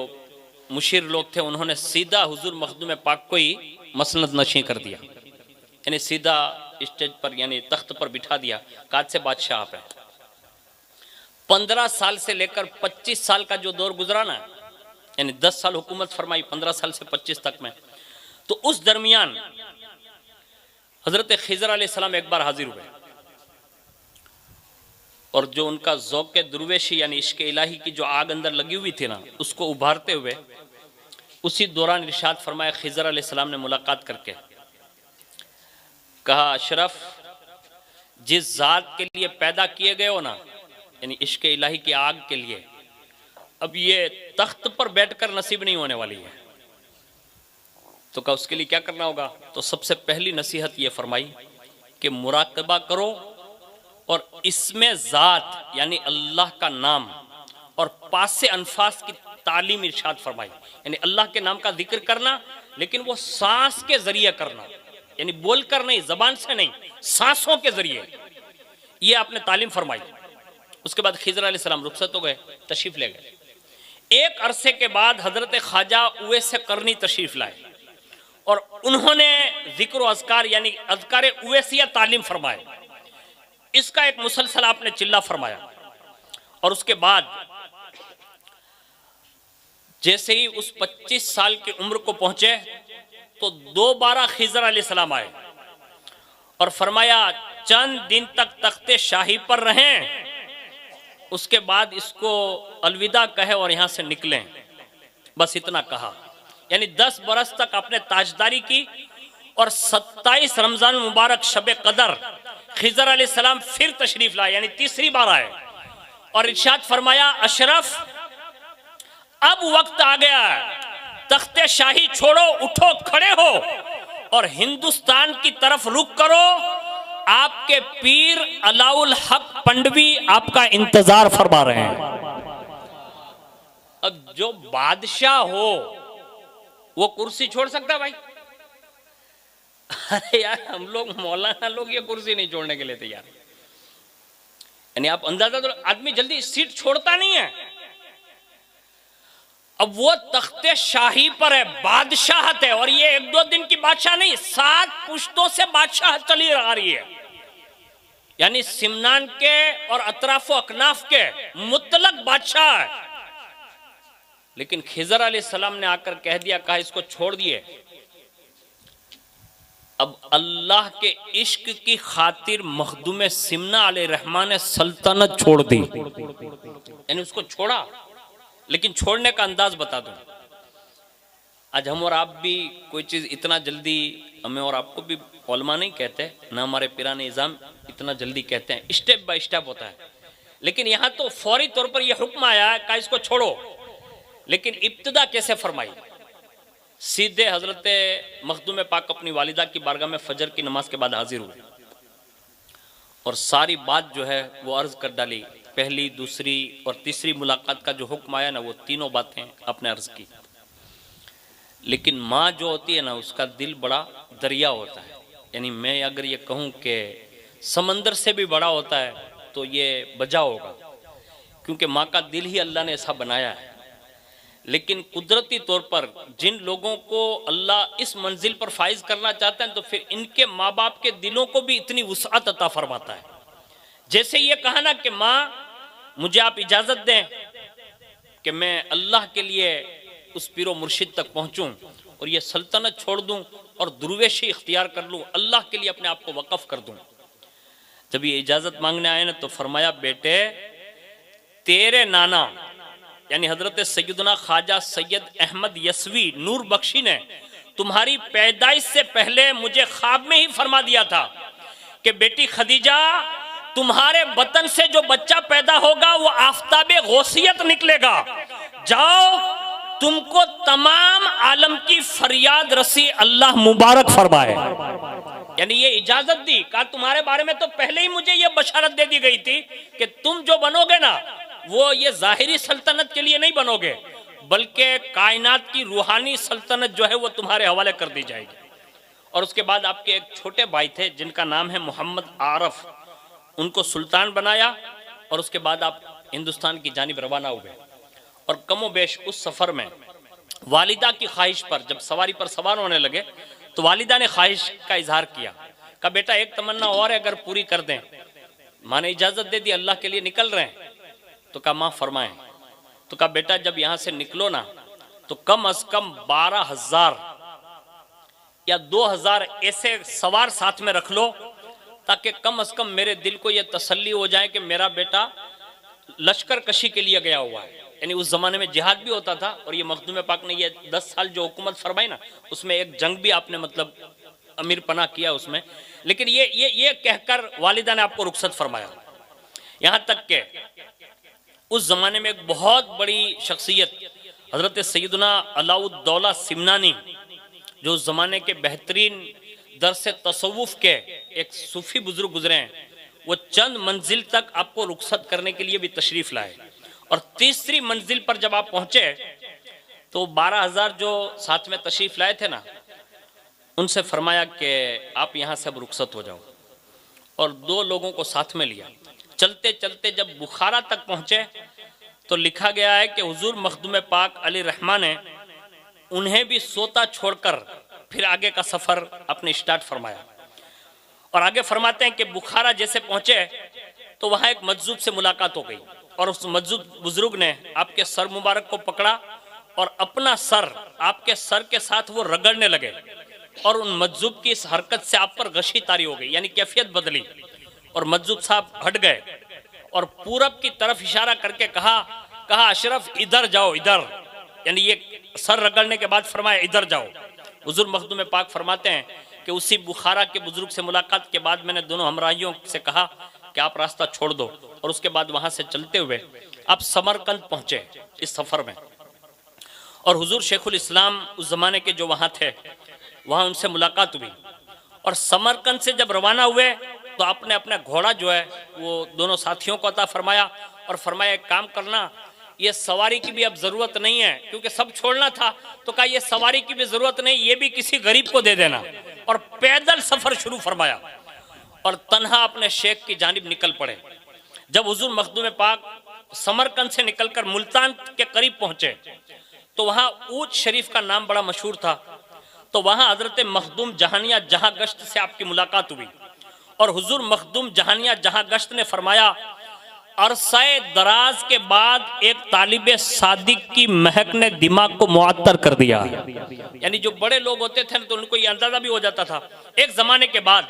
A: मुशीर लोग थे, उन्होंने सीधा हुजूर मखदूम पाक को ही मसनद नशी कर दिया, यानी सीधा स्टेज पर यानी तख्त पर बिठा दिया, काज से बादशाह आप है। 15 साल से लेकर 25 साल का जो दौर गुजरा ना, यानी 10 साल हुकूमत फरमाई, 15 साल से 25 तक में, तो उस दरमियान हजरत खिजर अलैहिस्सलाम एक बार हाजिर हुए, और जो उनका ज़ौक़ दुर्वेशी यानी इश्क इलाही की जो आग अंदर लगी हुई थी ना, उसको उभारते हुए उसी दौरान इरशाद फरमाया खिजर अलैहिस्सलाम ने मुलाकात करके कहा, अशरफ जिस ज़ात के लिए पैदा किए गए हो ना, यानी इश्क इलाही की आग के लिए, अब ये तख्त पर बैठकर नसीब नहीं होने वाली है। तो कहा उसके लिए क्या करना होगा? तो सबसे पहली नसीहत ये फरमाई कि मुराकबा करो और इसमें ज़ात यानी अल्लाह का नाम और पासे अनफास की तालीम इरशाद फरमाई, यानी अल्लाह के नाम का जिक्र करना, लेकिन वो सांस के जरिए करना, यानी बोलकर नहीं, जबान से नहीं, सांसों के जरिए, ये आपने तालीम फरमाई। उसके बाद खिजर अलैहिस्सलाम रुखसत हो गए, तशरीफ ले गए। एक अरसे के बाद हजरत ख्वाजा उवैस करनी तशरीफ लाए और उन्होंने जिक्र अज़कार यानी अज़कार उवैसिया तालीम फरमाए। इसका एक मुसलसल आपने चिल्ला फरमाया, और उसके बाद जैसे ही उस 25 साल की उम्र को पहुंचे तो दोबारा खिजर अलैहिस्सलाम आए और फरमाया चंद दिन तक तख्ते शाही पर रहें, उसके बाद इसको अलविदा कहे और यहां से निकलें। बस इतना कहा। यानी 10 बरस तक आपने ताजदारी की और 27 रमजान मुबारक शब कदर खिजर अलैहिस्सलाम फिर तशरीफ लाए, यानी तीसरी बार आए और इरशाद फरमाया, अशरफ अब वक्त आ गया है, तख्ते शाही छोड़ो, उठो, खड़े हो और हिंदुस्तान की तरफ रुख करो। आपके पीर अलाउल हक पंडवी आपका इंतजार फरमा रहे हैं। अब जो बादशाह हो वो कुर्सी छोड़ सकता है भाई? अरे यार, हम लोग मौलाना लोग ये कुर्सी नहीं छोड़ने के लिए तैयार। यानी आप अंदाजा तो, आदमी जल्दी सीट छोड़ता नहीं है। अब वो तख्ते शाही पर है, बादशाहत है, और ये 1-2 दिन की बादशाह नहीं, 7 पुश्तों से बादशाह चली आ रही है। यानी सिमनान के और अतराफो अकनाफ के मुतलक बादशाह है। लेकिन खिजर अलैहिस्सलाम ने आकर कह दिया, कहा इसको छोड़ दिए। अब अल्लाह के इश्क की खातिर मखदूम सिमना अलैहिर्रहमान ने सल्तनत छोड़ दी, यानी उसको छोड़ा। लेकिन छोड़ने का अंदाज बता दूं, आज हम और आप भी कोई चीज इतना जल्दी, हमें और आपको भी उलमा नहीं कहते ना, हमारे पिराने निज़ाम इतना जल्दी कहते हैं, स्टेप बाय स्टेप होता है। लेकिन यहां तो फौरी तौर पर यह हुक्म आया है कि इसको छोड़ो। लेकिन इब्तिदा कैसे फरमाई? सीधे हजरत मखदूम पाक अपनी वालिदा की बारगाह में फजर की नमाज के बाद हाजिर हुए और सारी बात जो है वो अर्ज कर डाली। पहली, दूसरी और तीसरी मुलाकात का जो हुक्म आया ना, वो तीनों बातें आपने अर्ज की। लेकिन माँ जो होती है ना, उसका दिल बड़ा दरिया होता है। यानी मैं अगर ये कहूँ कि समंदर से भी बड़ा होता है तो ये बजा होगा, क्योंकि माँ का दिल ही अल्लाह ने ऐसा बनाया है। लेकिन कुदरती तौर पर जिन लोगों को अल्लाह इस मंजिल पर फाइज करना चाहते हैं, तो फिर इनके माँ बाप के दिलों को भी इतनी वुसअत अता फरमाता है। जैसे ये कहा ना कि माँ मुझे आप इजाजत दें कि मैं अल्लाह के लिए उस पीरो मुर्शिद तक पहुंचूं और ये सल्तनत छोड़ दूं और दुर्वेशी इख्तियार कर लूं, अल्लाह के लिए अपने आप को वक़फ़ कर दूं। जब ये इजाजत मांगने आए ना, तो फरमाया, बेटे तेरे नाना यानी हजरत सैयदना ख्वाजा सैयद अहमद यसवी नूर बख्शी ने तुम्हारी पैदाइश से पहले मुझे ख्वाब में ही फरमा दिया था कि बेटी खदीजा, तुम्हारे बतन से जो बच्चा पैदा होगा वो आफताबे गौसियत निकलेगा। जाओ, तुमको तमाम आलम की फरियाद रसी अल्लाह मुबारक फरमाए। यानी ये इजाजत दी, कहा तुम्हारे बारे में तो पहले ही मुझे ये बशारत दे दी गई थी कि तुम जो बनोगे ना, वो ये जाहिरी सल्तनत के लिए नहीं बनोगे, बल्कि कायनात की रूहानी सल्तनत जो है वो तुम्हारे हवाले कर दी जाएगी। और उसके बाद आपके एक छोटे भाई थे जिनका नाम है मोहम्मद आरफ, उनको सुल्तान बनाया और उसके बाद आप हिंदुस्तान की जानिब रवाना हुए। और कमोबेश उस सफ़र में वालिदा की ख्वाहिश पर जब सवारी पर सवार होने लगे, तो वालिदा ने ख्वाहिश का इजहार किया। कहा बेटा एक तमन्ना और है, अगर पूरी कर दें। माँ ने इजाज़त दे दी, अल्लाह के लिए निकल रहे हैं। तो कहा माँ फरमाएं। तो कहा बेटा जब यहाँ से निकलो ना, तो कम अज कम 12,000 या 2,000 ऐसे सवार साथ में रख लो, ताकि कम अज कम मेरे दिल को यह तसल्ली हो जाए कि मेरा बेटा लश्कर कशी के लिए गया हुआ है। यानी उस जमाने में जिहाद भी होता था, और ये मखदूम पाक ने ये 10 साल जो हुकूमत फरमाई ना, उसमें एक जंग भी आपने मतलब अमीर पना किया उसमें। लेकिन ये कहकर वालिदा ने आपको रुखसत फरमाया। यहाँ तक के उस जमाने में एक बहुत बड़ी शख्सियत हजरत सैयदना अलाउद्दौला सिमनानी, जो उस जमाने के बेहतरीन दर्स तसव्वुफ के एक सूफी बुजुर्ग गुजरे हैं, वो चंद मंजिल तक आपको रुखसत करने के लिए भी तशरीफ लाए। और तीसरी मंजिल पर जब आप पहुंचे, तो 12,000 जो साथ में तशरीफ लाए थे ना, उनसे फरमाया कि आप यहाँ से अब रुखसत हो जाओ। और 2 लोगों को साथ में लिया। चलते चलते जब बुखारा तक पहुंचे, तो लिखा गया है कि हुजूर मखदूम पाक अली रहमान ने उन्हें भी सोता छोड़कर फिर आगे का सफर अपने स्टार्ट फरमाया। और आगे फरमाते हैं कि बुखारा जैसे पहुंचे, तो वहां एक मजजूब से मुलाकात हो गई, और उस मजजूब बुजुर्ग ने आपके सर मुबारक को पकड़ा और अपना सर आपके सर के साथ वो रगड़ने लगे। और उन मजजूब की इस हरकत से आप पर गशी तारी हो गई, यानी कैफियत बदली। और मस्जिद साहब हट गए और पूरब की तरफ इशारा करके कहा अशरफ इधर जाओ, इधर, यानी ये सर रगड़ने के बाद फरमाया इधर जाओ। हुजूर मखदूम पाक फरमाते हैं कि उसी बुखारा के बुजुर्ग से मुलाकात के बाद मैंने दोनों हमराहियों से कहा कि आप रास्ता छोड़ दो, और उसके बाद वहां से चलते हुए आप समरकंद पहुंचे इस सफर में। और हुजूर शेखुल इस्लाम उस जमाने के जो वहां थे, वहां उनसे मुलाकात हुई। और समरकंद से जब रवाना हुए तो आपने अपना घोड़ा जो है वो दोनों साथियों को अता फरमाया और फरमाया एक काम करना, ये सवारी की भी अब जरूरत नहीं है, क्योंकि सब छोड़ना था, तो कहा ये सवारी की भी जरूरत नहीं, ये भी किसी गरीब को दे देना। और पैदल सफर शुरू फरमाया और तन्हा अपने शेख की जानिब निकल पड़े। जब हुजूर मखदूम पाक समरकंद से निकलकर मुल्तान के करीब पहुंचे तो वहां ऊंच शरीफ का नाम बड़ा मशहूर था। तो वहां हजरत मखदूम जहानिया जहां गश्त से आपकी मुलाकात हुई और हुजूर मखदूम जहानिया जहां गश्त ने फरमाया, अरसाए दराज के बाद एक तालिबे सादिक की महक ने दिमाग को मुअत्तर कर दिया। यानी जो बड़े लोग होते थे तो उनको ये अंदाजा भी हो जाता था। एक जमाने के बाद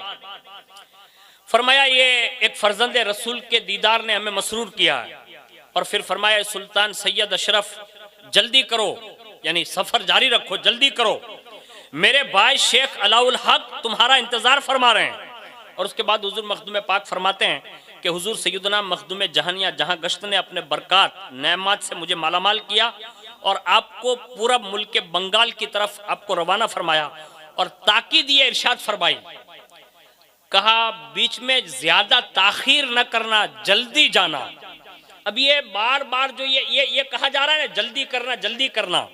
A: फरमाया ये एक फर्जंद रसूल के दीदार ने हमें मसरूर किया है। और फिर फरमाया सुल्तान सैयद अशरफ जल्दी करो, यानी सफर जारी रखो, जल्दी करो, मेरे भाई शेख अलाउल हक तुम्हारा इंतजार फरमा रहे हैं। और उसके बाद हुजूर मखदूम पाक फरमाते हैं कि हुजूर सैयदना मखदूम जहानिया जहां गश्त ने अपने बरक़ात नेमत से मुझे मालामाल किया और आपको पूरा मुल्क के बंगाल की तरफ आपको रवाना फरमाया और ताकीद ये इरशाद फरमाई, कहा बीच में ज्यादा ताखीर न करना, जल्दी जाना। अब ये बार बार जो ये कहा जा रहा है ना, जल्दी करना, जल्दी करना,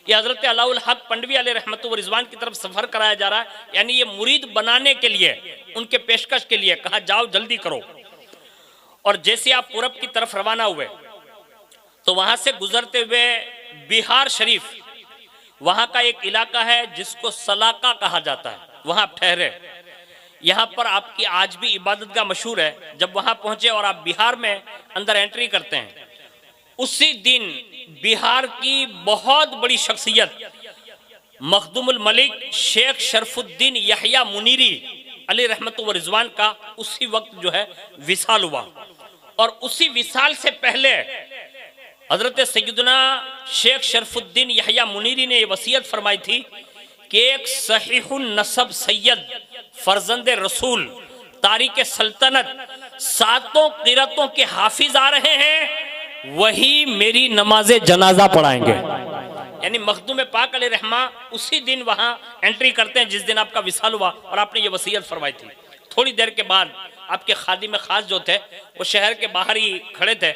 A: ये हजरत अलाउल हक पंडवी अलैहि रहमतु व रिजवान की तरफ सफर कराया जा रहा है, यानी ये मुरीद बनाने के लिए, उनके पेशकश के लिए कहा जाओ जल्दी करो। और जैसे आप पूरब की तरफ रवाना हुए तो वहां से गुजरते हुए बिहार शरीफ, वहां का एक इलाका है जिसको सलाका कहा जाता है, वहां आप ठहरे। यहाँ पर आपकी आज भी इबादतगाह मशहूर है। जब वहां पहुंचे और आप बिहार में अंदर एंट्री करते हैं, उसी दिन बिहार की बहुत बड़ी शख्सियत मखदूमुल मलिक शेख शरफुद्दीन यहया मुनीरी अलैहि रहमतु व रिजवान का उसी वक्त जो है विसाल हुआ। और उसी विसाल से पहले हजरत सैयदना शेख शरफुद्दीन यहया मुनीरी ने यह वसीयत फरमाई थी कि एक सहीहुन नसब सैयद फर्जंद रसूल तारिक सल्तनत सातों क़िरतों के हाफिज आ रहे हैं, वही मेरी नमाज जनाजा पढ़ाएंगे। यानी मखदूम पाक अलैहि रहमा उसी दिन वहां एंट्री करते हैं जिस दिन आपका विसाल हुआ और आपने ये वसीयत फरमाई थी। थोड़ी देर के बाद आपके खादिम खास जो थे वो शहर के बाहर ही खड़े थे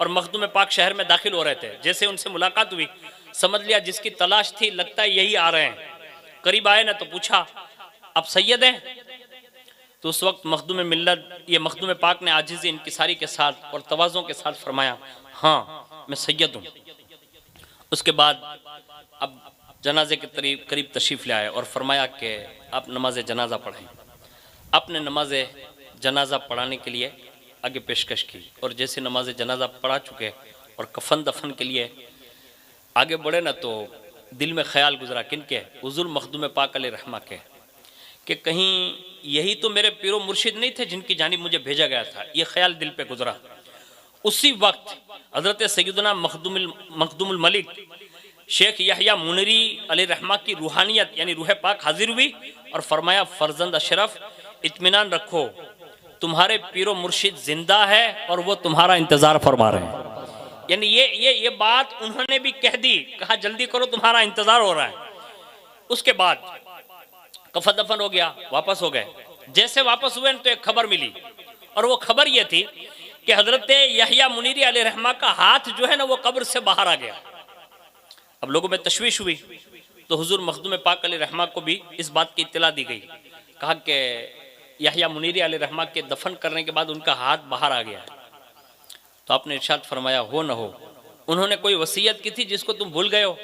A: और मखदूम पाक शहर में दाखिल हो रहे थे। जैसे उनसे मुलाकात हुई, समझ लिया जिसकी तलाश थी लगता है यही आ रहे हैं। करीब आए ना तो पूछा आप सैयद हैं? तो उस वक्त मखदूम मिल्लत ये मखदूम पाक ने आजिज़ी इनकिसारी के साथ और तवाज़ुं के साथ फरमाया, हाँ मैं सैयद हूँ। उसके बाद अब जनाजे के करीब तशरीफ़ ले आए और फरमाया कि आप नमाज जनाजा पढ़ें। आपने नमाज जनाजा पढ़ाने के लिए आगे पेशकश की और जैसे नमाज जनाजा पढ़ा चुके और कफन दफन के लिए आगे बढ़े ना तो दिल में ख्याल गुजरा किनके, हुजूर मखदूम पाक अलैहि रहमा के, कि कहीं यही तो मेरे पीरो मुर्शिद नहीं थे जिनकी जानिब मुझे भेजा गया था। ये ख्याल दिल पे गुजरा। उसी वक्त हजरत सैयदना मखदूमुल मलिक शेख यहया मुनीरी अलैहि रहमा की रूहानियत यानी रूह पाक हाजिर हुई और फरमाया, फर्जंद अशरफ इत्मीनान रखो, तुम्हारे पीरो मुर्शिद जिंदा है और वो तुम्हारा इंतजार फरमा रहे हैं। यानी ये बात उन्होंने भी कह दी, कहा जल्दी करो तुम्हारा इंतजार हो रहा है। उसके बाद कफन दफन हो गया, वापस हो गए। जैसे वापस हुए तो एक खबर मिली और वो खबर ये थी कि हजरत यहया मुनीरी अलैहि रहमा का हाथ जो है ना वो कब्र से बाहर आ गया। अब लोगों में तशवीश हुई तो हुजूर मखदूम पाक अलैहि रहमा को भी इस बात की इत्तला दी गई। कहा कि यहया मुनीरी अलैहि रहमा के दफन करने के बाद उनका हाथ बाहर आ गया। तो आपने इरशाद फरमाया, हो न हो उन्होंने कोई वसीयत की थी जिसको तुम भूल गए हो?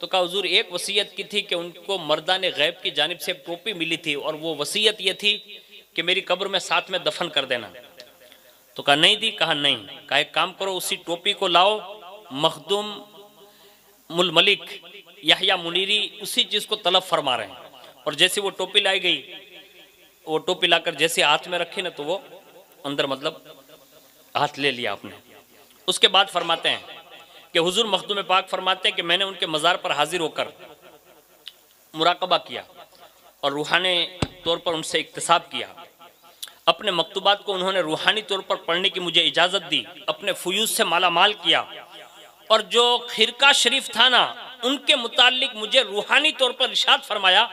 A: तो कहा हुजूर एक वसीयत की थी कि उनको मर्दाने गैब की जानिब से टोपी मिली थी और वो वसीयत ये थी कि मेरी कब्र में साथ में दफन कर देना। तो कहा नहीं दी? कहा नहीं। कहा एक काम करो, उसी टोपी को लाओ, मखदूम मुल मलिक यहया मुनीरी उसी चीज को तलब फरमा रहे हैं। और जैसे वो टोपी लाई गई, वो टोपी लाकर जैसे हाथ में रखी ना तो वो अंदर मतलब हाथ ले लिया आपने। उसके बाद फरमाते हैं कि हुजूर मखदूम पाक फरमाते हैं कि मैंने उनके मज़ार पर हाजिर होकर मुराकबा किया और रूहानी तौर पर उनसे इक्तिसाब किया। अपने मकतूबात को उन्होंने रूहानी तौर पर पढ़ने की मुझे इजाज़त दी, अपने फयूज से माला माल किया और जो खिरका शरीफ था ना उनके मुतालिक मुझे रूहानी तौर पर इरशाद फरमाया,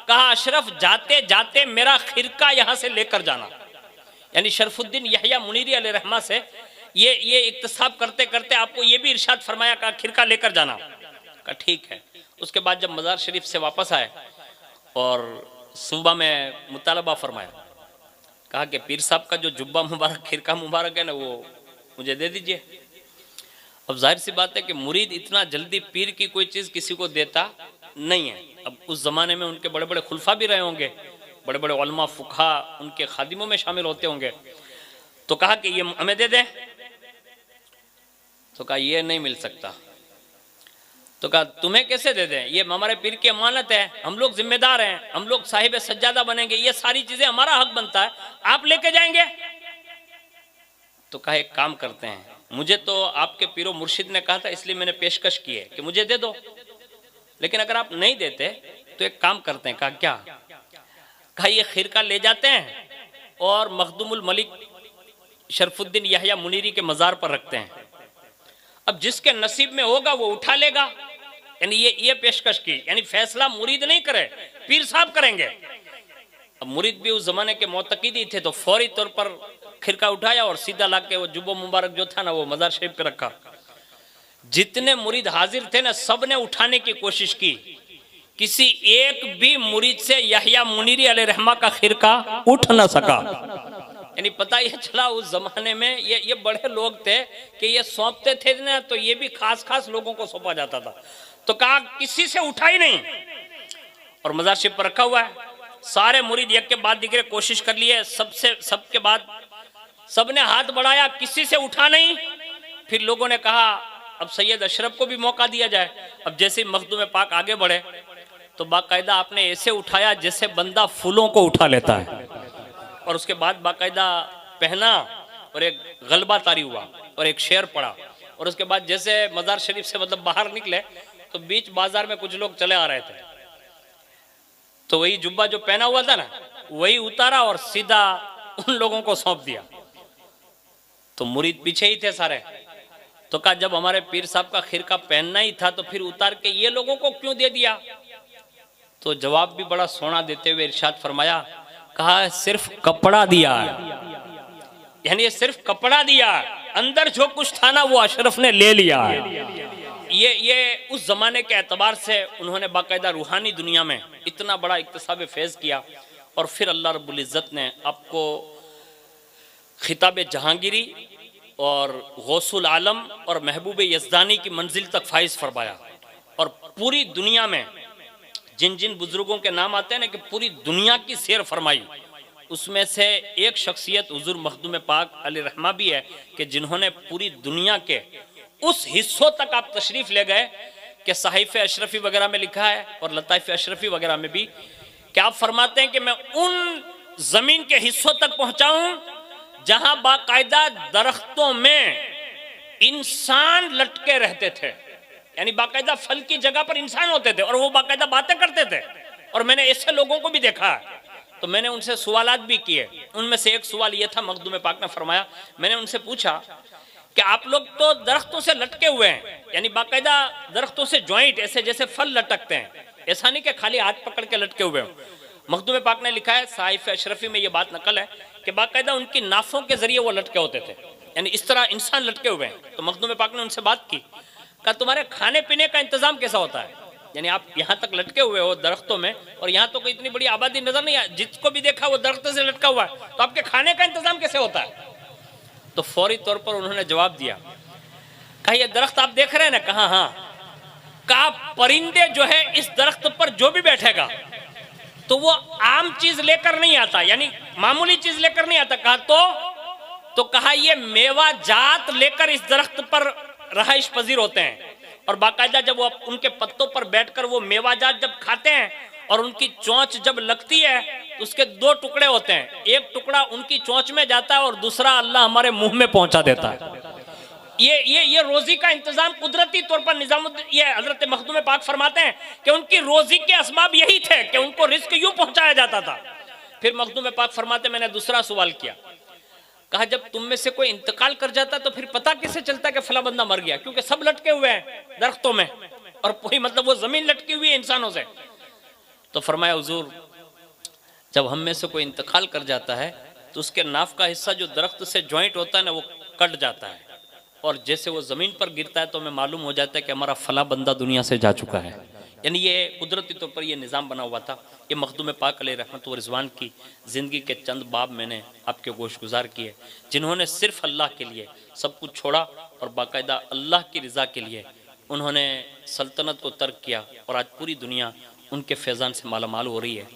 A: कहा अशरफ जाते जाते मेरा खिरका यहाँ से लेकर जाना। यानी शरफुद्दीन यहया मुनीरी अलैहिर्रहमा से ये इक्तिसाब करते करते आपको ये भी इरशाद फरमाया, कहा खिरका लेकर जाना। कहा ठीक है। उसके बाद जब मज़ार शरीफ से वापस आए और सुबह में मुतालबा फरमाया, कहा कि पीर साहब का जो जुब्बा मुबारक खिरका मुबारक है ना वो मुझे दे दीजिए। अब जाहिर सी बात है कि मुरीद इतना जल्दी पीर की कोई चीज़ किसी को देता नहीं है। अब उस ज़माने में उनके बड़े बड़े खुलफा भी रहे होंगे, बड़े बड़े उलमा फुक़हा उनके खादिमों में शामिल होते होंगे। तो कहा कि ये हमें दे दें, तो कहा ये नहीं मिल सकता। तो कहा तुम्हें कैसे दे दें, ये हमारे पीर की अमानत है, हम लोग जिम्मेदार हैं, हम लोग साहिब सज्जादा बनेंगे, ये सारी चीज़ें हमारा हक बनता है, आप लेके जाएंगे। तो कहा एक काम करते हैं, मुझे तो आपके पीरो मुर्शिद ने कहा था इसलिए मैंने पेशकश की है कि मुझे दे दो, लेकिन अगर आप नहीं देते तो एक काम करते हैं। कहा क्या? कहा ये खिरका ले जाते हैं और मखदूमुल मलिक शरफुद्दीन यहया मुनीरी के मज़ार पर रखते हैं, अब जिसके नसीब में होगा वो उठा लेगा। यानी ये पेशकश की, यानी फैसला मुरीद नहीं करे, पीर साहब करेंगे। अब मुरीद भी उस जमाने के मोतकीदी थे तो फौरी तौर पर खिरका उठाया और सीधा ला के वो जुब्बो मुबारक जो था ना वो मज़ार शरीफ पे रखा। जितने मुरीद हाजिर थे ना सब ने उठाने की कोशिश की, किसी एक भी मुरीद से यहया मुनीरी अलैहिर्रहमा का खिरका उठ ना सका। यानी पता ये चला उस जमाने में ये बड़े लोग थे कि ये सौंपते थे ना तो ये भी खास खास लोगों को सौंपा जाता था। तो कहा किसी से उठा ही नहीं और मज़ार शरीफ पर रखा हुआ है। सारे मुरीद एक के बाद दिखे कोशिश कर लिए, सबके बाद सबने हाथ बढ़ाया, किसी से उठा नहीं। फिर लोगों ने कहा अब सैयद अशरफ को भी मौका दिया जाए। अब जैसे ही मखदूम पाक आगे बढ़े तो बाकायदा आपने ऐसे उठाया जैसे बंदा फूलों को उठा लेता है, और उसके बाद बाकायदा पहना और एक गलबा तारी हुआ और एक शेर पड़ा, और उसके बाद जैसे मज़ार शरीफ से मतलब बाहर निकले तो बीच बाजार में कुछ लोग चले आ रहे थे, तो वही जुब्बा जो पहना हुआ था ना वही उतारा और सीधा उन लोगों को सौंप दिया। तो मुरीद पीछे ही थे सारे। तो कहा जब हमारे पीर साहब का खिरका पहनना ही था तो फिर उतार के ये लोगों को क्यों दे दिया? तो जवाब भी बड़ा सोना देते हुए इरशाद फरमाया, कहा सिर्फ कपड़ा दिया, यानी ये सिर्फ कपड़ा दिया, अंदर जो कुछ था ना वो अशरफ ने ले लिया। ये उस जमाने के एतबार से उन्होंने बाकायदा रूहानी दुनिया में इतना बड़ा इक्तिसाब फैज़ किया। और फिर अल्लाह रब्बुल इज़्ज़त ने आपको खिताब जहांगीरी और गौसुल आलम और महबूब यज़दानी की मंजिल तक फाइज फरमाया। और पूरी दुनिया में जिन जिन बुजुर्गों के नाम आते हैं ना कि पूरी दुनिया की सैर फरमाई, उसमें से एक शख्सियत हुजूर मखदूम पाक अलैहिर्रहमा भी है कि जिन्होंने पूरी दुनिया के उस हिस्सों तक आप तशरीफ़ ले गए कि सहीफ़े अशरफी वगैरह में लिखा है और लताइफ़ अशरफी वगैरह में भी कि आप फरमाते हैं कि मैं उन ज़मीन के हिस्सों तक पहुँचाऊँ जहाँ बाकायदा दरख्तों में इंसान लटके रहते थे, यानी बाकायदा फल की जगह पर इंसान होते थे और वो बाकायदा बातें करते थे। और मैंने ऐसे लोगों को भी देखा है, तो मैंने उनसे सवालात भी किए। उनमें से एक सवाल ये था, मखदूम पाक ने फरमाया, मैंने उनसे पूछा कि आप लोग तो दरख्तों से लटके हुए हैं, यानी बाकायदा दरख्तों से ज्वाइंट ऐसे जैसे फल लटकते हैं, ऐसा नहीं कि खाली हाथ पकड़ के लटके हुए हो। मखदूम पाक ने लिखा है, साहिफ़ अशरफी में ये बात नकल है कि बाकायदा उनकी नाफों के जरिए वो लटके होते थे, यानी इस तरह इंसान लटके हुए हैं। तो मखदूम पाक ने उनसे बात की, कहा तुम्हारे खाने पीने का इंतजाम कैसा होता है? यानी आप यहाँ तक लटके हुए हो दरख्तों में और यहाँ तो कोई इतनी बड़ी आबादी नजर नहीं है, जिसको भी देखा वो दरख्त से लटका हुआ है, तो आपके खाने का इंतजाम कैसे होता है? तो फौरी तौर पर उन्होंने जवाब दिया, कहा ये दरख्त आप देख रहे हैं ना? कहा हाँ। कहा परिंदे जो है इस दरख्त पर जो भी बैठेगा तो वो आम चीज लेकर नहीं आता, यानी मामूली चीज लेकर नहीं आता। कहा तो कहा ये मेवा जात लेकर इस दरख्त पर रहाइश पजीर होते हैं, और बाकायदा जब वो उनके पत्तों पर बैठकर वो मेवाजात जब खाते हैं और उनकी चोंच जब लगती है तो उसके दो टुकड़े होते हैं, एक टुकड़ा उनकी चोंच में जाता है और दूसरा अल्लाह हमारे मुंह में पहुंचा देता है। ये रोजी का इंतजाम कुदरती तौर पर निजामुद्दीन, ये हजरत मखदूम पाक फरमाते हैं कि उनकी रोजी के असबाब यही थे कि उनको रिस्क यूं पहुंचाया जाता था। फिर मखदूम पाक फरमाते, मैंने दूसरा सवाल किया, कहा जब तुम में से कोई इंतकाल कर जाता तो फिर पता कैसे चलता कि फला बंदा मर गया, क्योंकि सब लटके हुए हैं दरख्तों में और कोई मतलब वो जमीन लटकी हुई है इंसानों से। तो फरमाया हुजूर, जब हम में से कोई इंतकाल कर जाता है तो उसके नाफ का हिस्सा जो दरख्त से ज्वाइंट होता है ना, वो कट जाता है और जैसे वो जमीन पर गिरता है तो हमें मालूम हो जाता है कि हमारा फला बंदा दुनिया से जा चुका है। यानी ये कुदरती तौर पर ये निज़ाम बना हुआ था। ये मखदूम पाक अलैहि रहमत व रिज़वान की ज़िंदगी के चंद बाब मैंने आपके गोश गुजार किए, जिन्होंने सिर्फ अल्लाह के लिए सब कुछ छोड़ा और बाकायदा अल्लाह की रज़ा के लिए उन्होंने सल्तनत को तर्क किया और आज पूरी दुनिया उनके फैज़ान से मालामाल हो रही है।